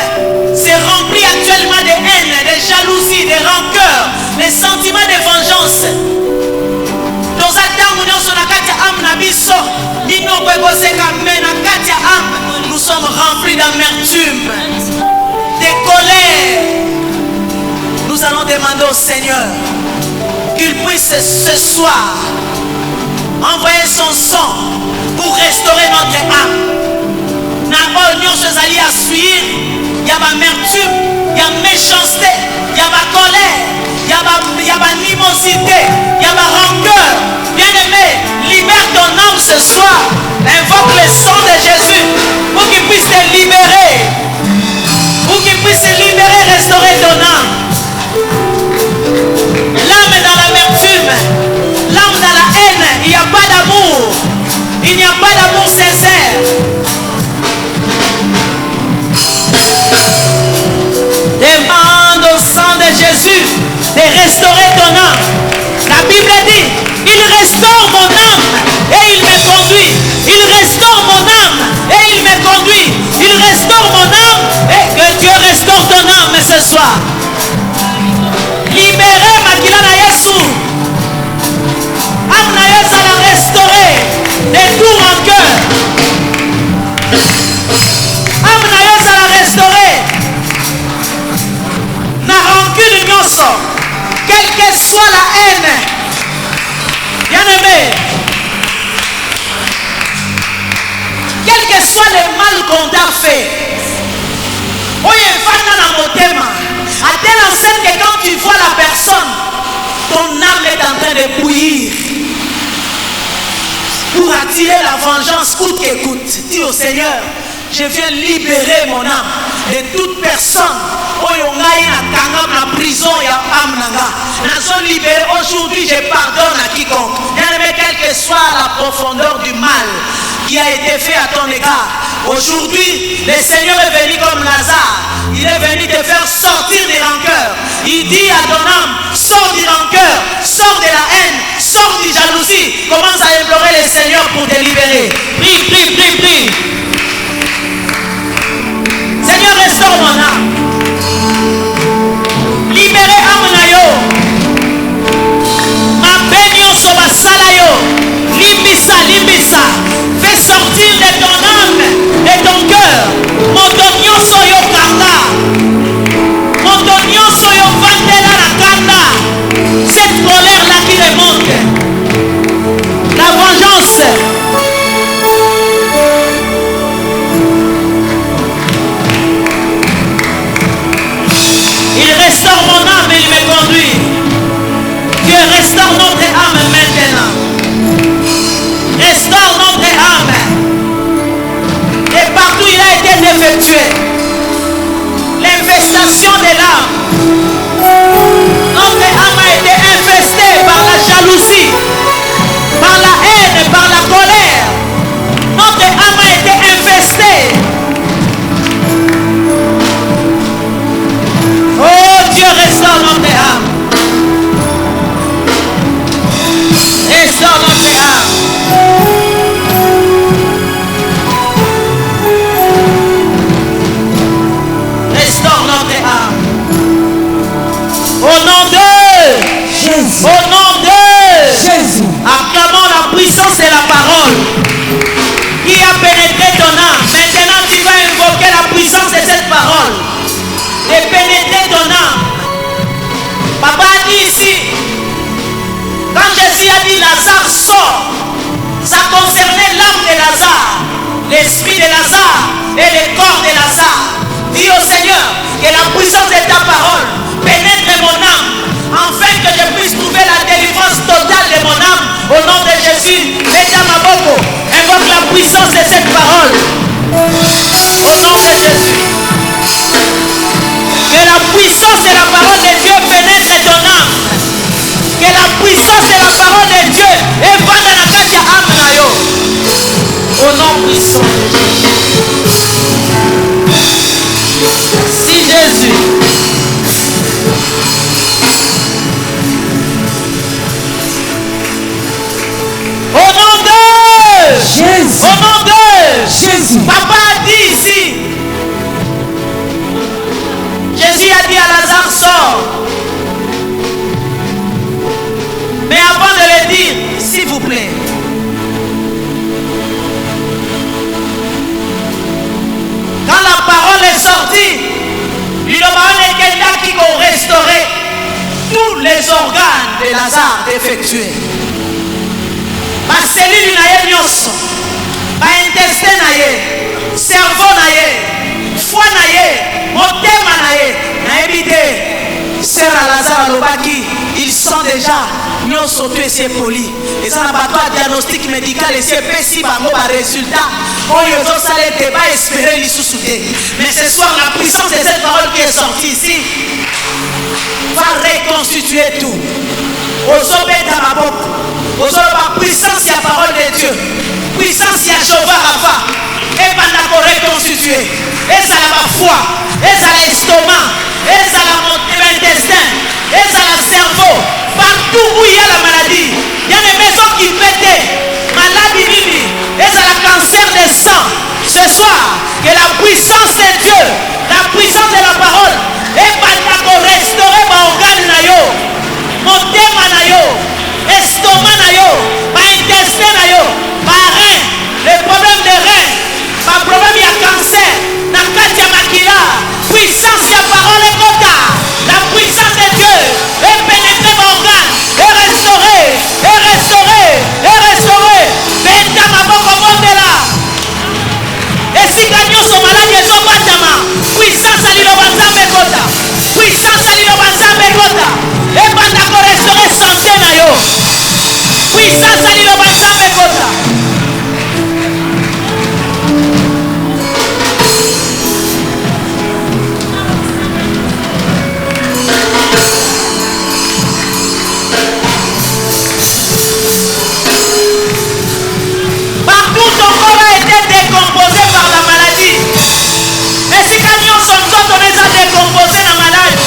c'est rempli actuellement de haine, de jalousie, de rancœur, de sentiments de vengeance. Dans atangu nyonso na kati ya âme na biso minoko ekoseka mais na kati ya âme nous sommes remplis d'amertume, de colère. Nous allons demander au Seigneur qu'il puisse ce soir envoyer son sang pour restaurer notre âme. N'importe chose à suivre, il y a ma amertume, il y a méchanceté, il y a ma colère, il y a ma animosité, il y a ma rancœur. Bien-aimé, libère ton âme ce soir. Invoque le sang de Jésus pour qu'il puisse te libérer. Pour qu'il puisse te libérer, restaurer ton âme. L'âme dans l'amertume, l'âme dans la haine, il n'y a pas d'amour. soit la haine. Bien-aimé, quel que soit le mal qu'on t'a fait, à telle enseigne que quand tu vois la personne, ton âme est en train de bouillir pour attirer la vengeance coûte que coûte. Dis au Seigneur, je viens libérer mon âme de toute personne la prison libéré. Aujourd'hui, je pardonne à quiconque. Bien-aimé, quelle que soit la profondeur du mal qui a été fait à ton égard, aujourd'hui, le Seigneur est venu comme Lazare. Il est venu te faire sortir des rancœurs. Il dit à ton âme, sors du rancœur, sors de la haine, sors du jalousie. Commence à implorer le Seigneur pour te libérer. Prie, prie, prie, prie. Seigneur, restaure mon âme. Libérez âme na yo. Mabenyo soba salayo. Limbisa, limbisa. Fais sortir de ton âme, de ton cœur. Montonyo soyo kanda. Montonyo soyo vandela la kanda. Cette colère là qui remonte. La vengeance. Il restaure mon âme et il me conduit. Dieu restaure notre âme maintenant. Restaure notre âme. Et partout il a été effectué. L'infestation de l'âme. Notre âme a été infestée par la jalousie, par la haine, par la colère. Notre âme a été infestée. Oh Dieu, restaure notre âme. Restaure notre âme. Restaure notre âme. Au nom de Jésus. Au nom de Jésus. Acclamons la puissance et la parole qui a pénétré ton âme. Maintenant tu vas invoquer la puissance de cette parole. De pénétrer ton âme. Papa a dit ici, quand Jésus a dit Lazare sort, ça concernait l'âme de Lazare, l'esprit de Lazare et le corps de Lazare. Dis au Seigneur que la puissance de ta parole pénètre mon âme, afin que je puisse trouver la délivrance totale de mon âme. Au nom de Jésus, Leta Maboko, invoque la puissance de cette parole. Au nom de Jésus. Que la puissance et la parole de Dieu pénètre ton âme. Que la puissance et la parole de Dieu évade la carte à âme na yo. Au nom puissant de Jésus. Si Jésus. Au nom de Jésus. Au nom de Jésus. Papa a dit ici. Jésus a dit à Lazare, sors. Mais avant de le dire, s'il vous plaît, quand la parole est sortie, il y a quelqu'un qui a restauré tous les organes de Lazare effectués. Ma cellule n'a nyonso, ma intestin n'a cerveau n'a foi n'a motema n'a évité. Sœur Lazare Lobaki, ils sont déjà nyonso tu es poli. Et ça n'a pas de diagnostic médical et c'est pessi bango ba résultat. On y a ça les débats espérer les sous-souter. Mais ce soir la puissance de cette parole qui est sortie ici va reconstituer tout. Osobe Tamabok, osobe la puissance de la parole de Dieu, puissance de Jéhovah Rapha, et pendant qu'on reconstitue, et ça la foi, et ça l'estomac, et ça l'intestin, et ça le cerveau, partout où il y a la maladie, il y a des maisons qui pètent, maladie bibi, et ça le cancer des sangs. Ce soir, que la puissance de Dieu, la puissance de la parole, et pendant qu'on restaure mon organe na yo, motema na yo, estomac na yo, ma intestin na yo, ma rein, les problèmes de rein, ma problème il y a cancer, na katia makila, puissance ya parole et kota, la puissance de Dieu, et pénétrer mon organe, ekota ebanda korestore santé na yo puissance ya liloba nzambe ekota partout ton corps a été décomposé par la maladie esika nyonso nzoto eza décomposé na malade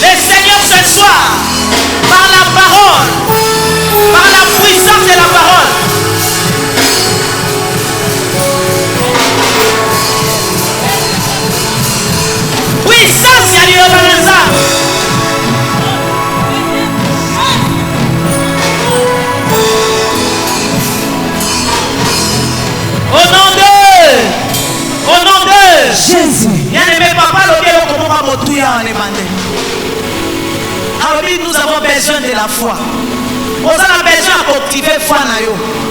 le Seigneur ce soir par la parole par la puissance de la parole puissance ya liloba na nzambe au nom de Jésus. Bien-aimé papa, nous avons besoin de la foi. Nous avons besoin d'activer la foi.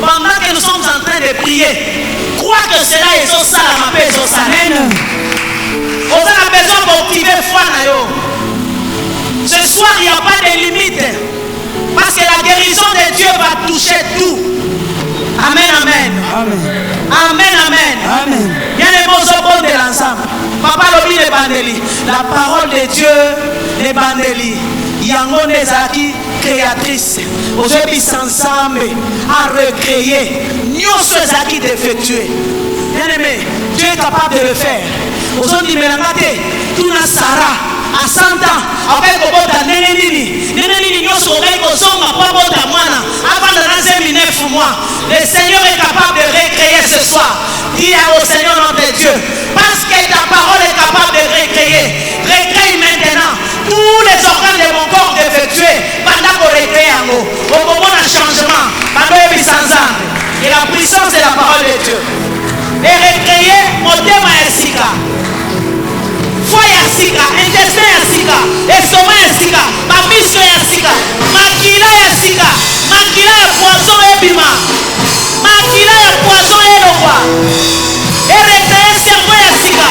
Pendant que nous sommes en train de prier, crois que cela est ça la paix. Nous avons besoin d'activer la foi. Ce soir, il n'y a pas de limite. Parce que la guérison de Dieu va toucher tout. Amen, amen. Amen, amen. Il y a les mots de l'ensemble. Papa lobi le bandeli. La parole de Dieu, le bandeli. Yango nezaki créatrice. Aujourd'hui, ensemble à recréer. Nous sommes acquis d'effectuer. Bien aimé, Dieu est capable de le faire. Aujourd'hui, Mélangate, tout na Sarah. À 100 ans, avec le bota Nénénini, nous sommes avant de lancer 9 mois. Le Seigneur est capable de recréer ce soir. Dis au Seigneur nom de Dieu, parce que ta parole est capable de recréer. Recrée maintenant tous les organes de mon corps d'effectuer pendant qu'on recrée en haut. Au moment d'un changement, pendant et la puissance de la parole de Dieu. Et recréer mon thème à Sika. Foi ya sika, intestin ya sika, estomac ya sika, mamiso ya sika, makila ya sika, makila ya poisson ebima, makila ya poisson elokwa, recréer cerveau ya sika,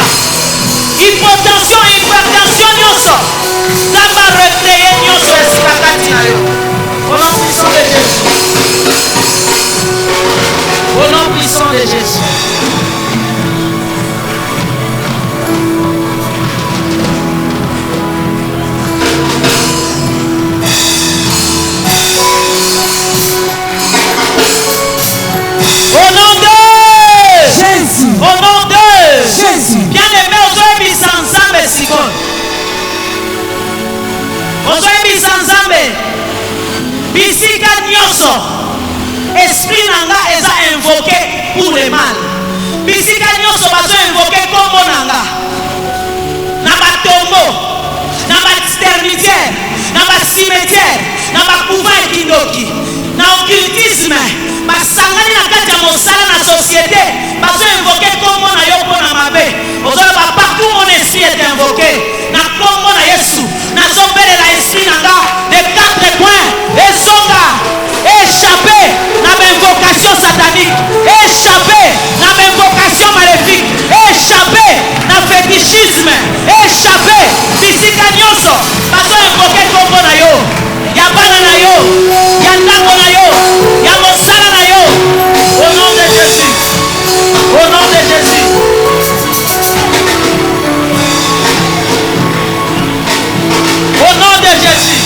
hypotension, hypertension nyonso, naba recréer nyonso ya sika kati na yo. Au nom puissant de Jésus. Au nom puissant de Jésus. Au nom de Jésus. Bien-aimé, aujourd'hui, ensemble, Sikon. Aujourd'hui, ensemble. Bisika Nyoso. Esprit Nanga est invoqué pour le mal. Bisika Nyoso va invoqué comme Nanga. Naba tombeau. Naba termitière. Naba cimetière. Naba couvent kindoki. Na occultisme. Basangani na kati ya mosala na société. Bazo invoqué comme na yo pona mabe. Ozoba partout mon esprit est invoqué. Na kombo na Yesu. Na zombele la esprit nanga de 4 points. Ezonga. Échappé na invocation satanique. Échappé na invocation maléfique. Échappé na fétichisme. Échappé bisika nyonso. Bazo invoqué kombo na yo. Ya bana na yo. Ya ndako na yo. Ya mosala na yo. Au nom de Jésus. Au nom de Jésus. Au nom de Jésus.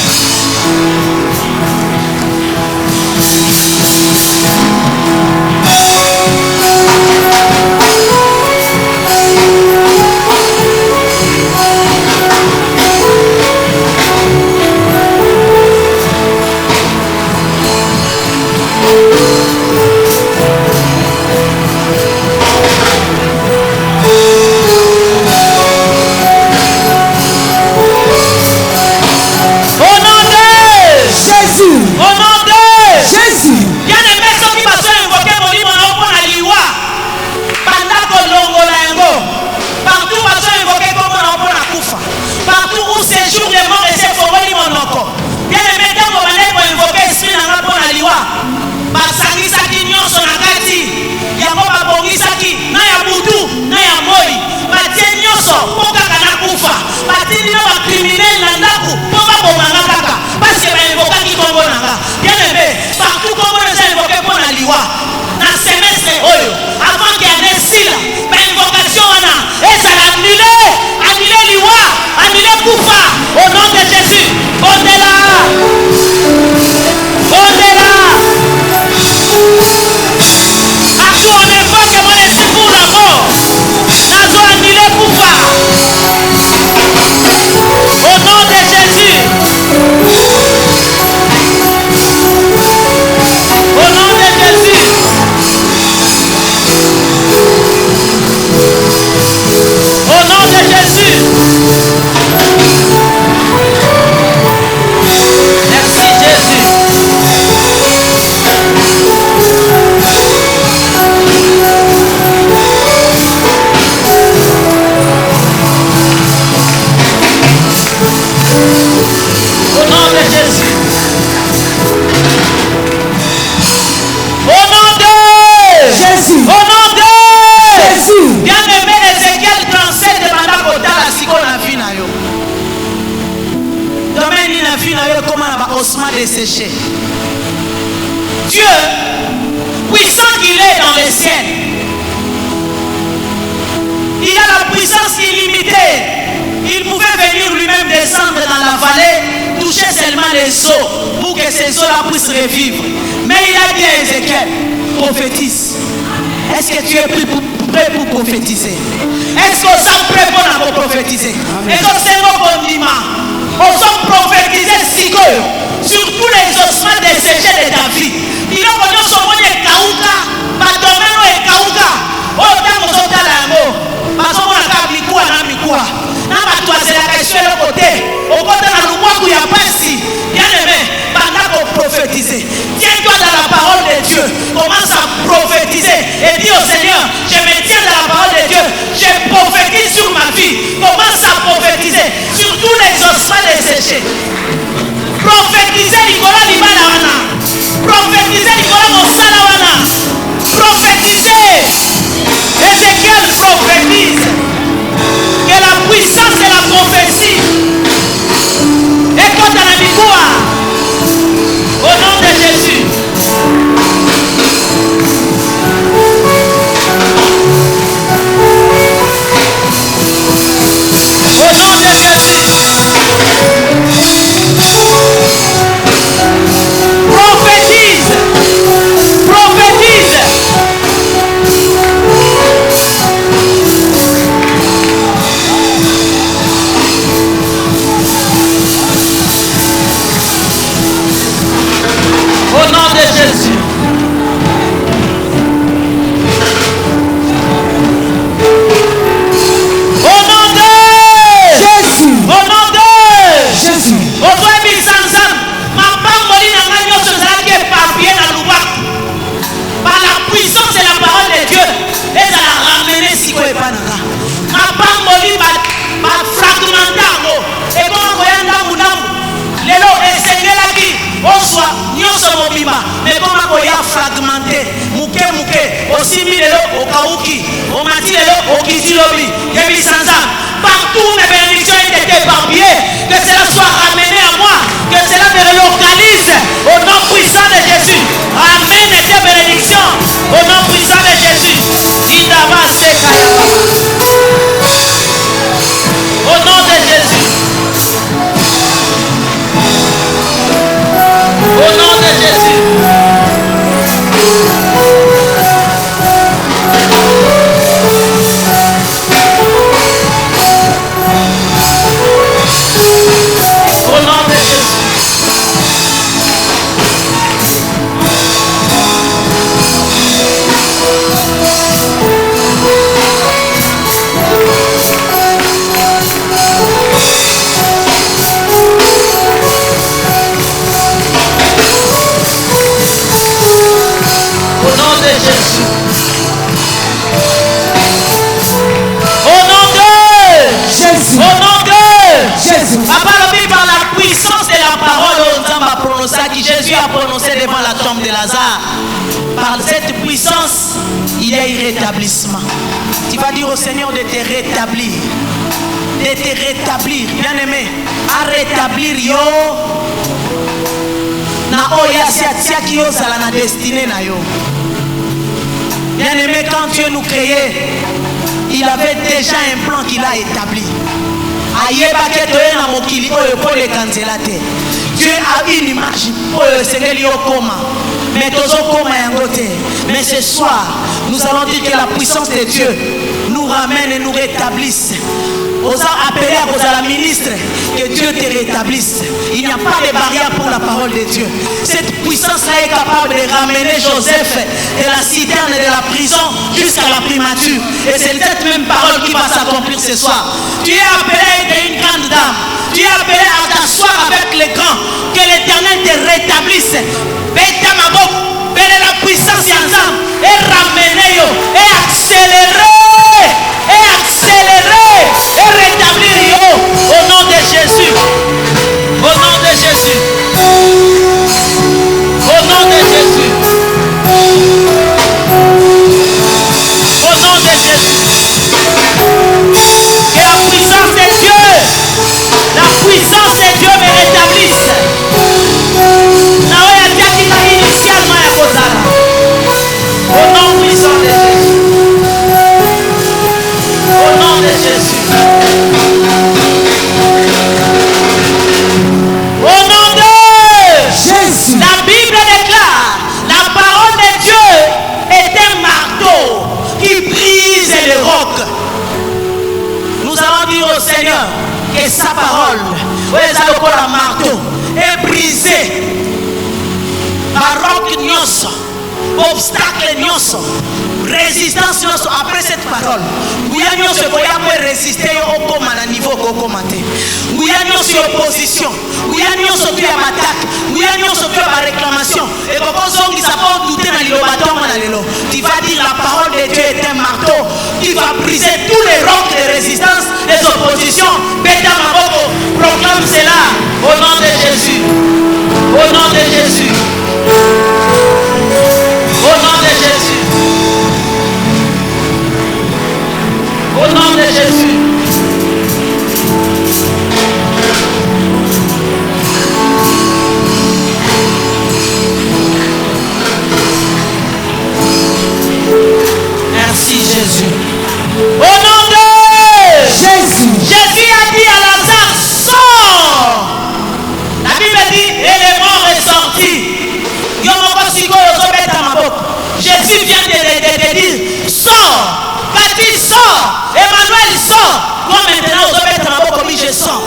liwa na semestre oyo avant que année sila ba invocation wana ezala annulé liwa annulé kufa au nom de Jésus. Bondela Action, on invoque mon esprit pour la mort. Nazo annulé kufa au nom de Jésus. Au nom de Jésus. Au nom de Jésus. Merci Jésus. Au nom de Jésus. Au nom de Jésus. Au nom de Jésus. Bien-aimé Ézéchiel 37 demanda kotala siko na vie na yo. Domaine na vie na yo comme na ba ossements desséchés. Dieu puissant qu'il est dans les ciels. Il a la puissance illimitée. Il pouvait venir lui-même descendre dans la vallée, toucher seulement les eaux pour que ces eaux-là puissent revivre. Mais il a dit à Ézéchiel, prophétise. Est-ce que tu es prêt pour prophétiser? Est-ce que vous êtes prêt pour prophétiser? Est-ce que c'est vos condiments? On s'en prophétiser sur tous les ossements desséchés de ta vie. Il a connu son mot de Kauka, Batomeno et Kauka. Oh, tant que vous êtes là, parce qu'on a mikua na mikua. Na batoise la question le côté. Au côté na luwaku ya pasi. Bien aimé, pendant qu'on prophétiser. Tiens-toi dans la parole de Dieu. Commence à prophétiser et dis au Seigneur, je me tiens dans la parole de Dieu. Je prophétise sur ma vie. Commence à prophétiser sur tous les ossements desséchés. Prophétiser Nicolas Libana. Prophétiser Nicolas Monsalawana. Prophétiser. Ézéchiel prophétise que la puissance de la prophétie est contre la victoire. Au nom de Jésus. Au nom de Jésus. Prophétise. Prophétise. Au nom de Jésus. Au nom de Jésus. Au nom de Jésus. Au nom de Sansan. Ma parole n'a pas de chose qui est papier dans le bac. Par la puissance de la parole de Dieu, et ça l'a ramené si quoi est pas là. Ma parole va fragmenter. Et comment vous voyez dans mon âme? Les lots et c'est là qui on soit mais comment on y a fragmenté mouké aussi mis les lots au kaouki au mati les lots au kitilobi et sansa partout mes bénédictions étaient éparpillées, que cela soit ramené à moi, que cela me relocalise au nom puissant de Jésus. Amen. Et tes bénédictions au nom puissant de Jésus. Au nom de Jésus. Au nom de Jésus. Au nom de Jésus. Au nom de Jésus. Au nom de Jésus. Au nom de Jésus. Papa le par la puissance de la parole que Jésus a prononcé devant la tombe de Lazare. Par cette puissance, il y a un rétablissement. Tu vas dire au Seigneur de te rétablir. De te rétablir, bien aimé. À rétablir yo. Na oya si atia ki yo sala na destinée na yo. Bien-aimé, quand Dieu nous créait, il avait déjà un plan qu'il a établi. Dieu a une image pour le Seigneur. Mais ce soir, nous allons dire que la puissance de Dieu nous ramène et nous rétablisse. Osa appeler à la ministre que Dieu te rétablisse. Il n'y a pas de barrière pour la parole de Dieu. Cette puissance-là est capable de ramener Joseph de la citerne et de la prison jusqu'à la primature. Et c'est cette même parole qui va s'accomplir ce soir. Tu es appelé à être une grande dame. Tu es appelé à t'asseoir avec les grands. Que l'Éternel te rétablisse. Bêta ma boque, belle la puissance ensemble. Et ramener et accélérer. Et accélérer. Et rétablir au nom de Jésus. Au nom de Jésus. Au nom de Jésus. Au nom de Jésus. Que la puissance de Dieu, la puissance de Dieu me rétablisse. Naoya Diakita initialement à Kozala. Au nom puissant de Jésus. Au nom de Jésus. Au nom de Jésus. La Bible déclare, la parole de Dieu est un marteau qui brise les rocs. Nous allons dire au Seigneur que sa parole, un marteau, est brisée. Baroque nyoso, obstacle nyoso, résistance nyoso après cette parole. Gouya nyoso koya peut résister au coma à niveau au commenter. Gouya nyoso opposition, Gouya nyoso tu as attaque, Gouya nyoso tu as réclamation. Et quand on dit ça va douter dans le bâton dans l'élo. Tu vas dire la parole de Dieu est un marteau qui va briser tous les rocs de résistance, les oppositions. Beta Maboko proclame cela au nom de Jésus. Au nom de Jésus. Au nom de Jésus. Au nom de Jésus. Merci Jésus. Au nom de Jésus. Jésus a dit à Lazare, sors. La Bible dit, et les morts est sorti. Jésus vient de dire, sors. Baptiste sort. Emmanuel sort. Moi maintenant, je sors.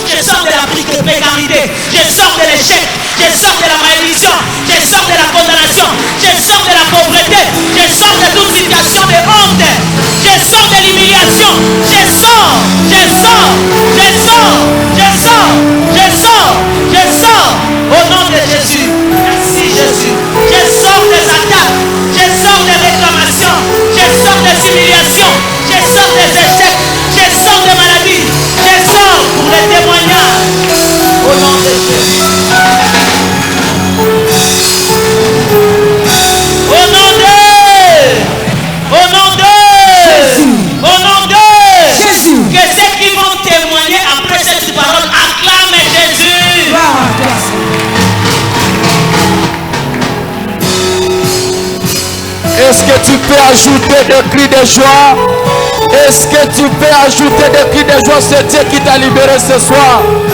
Je sors de la précarité. Je sors de l'échec. Je sors de la malédiction. Je sors de la condamnation. Je sors de la pauvreté. Je sors de toute situation de honte. Je sors de l'humiliation. Je sors. Je sors. Je sors. Je sors. Je sors. Je sors. Au nom de Jésus. Merci Jésus. Je sors des attaques. Je sors des réclamations. Je sors des humiliations. Je sors des échecs. Je sors des maladies. Je sors pour les témoignages. Au nom de Jésus. Au nom de Jésus. Au nom de Jésus. Que ceux qui vont témoigner après cette parole acclament Jésus. Est-ce que tu peux ajouter des cris de joie? Est-ce que tu peux ajouter des cris de joie? C'est Dieu qui t'a libéré ce soir.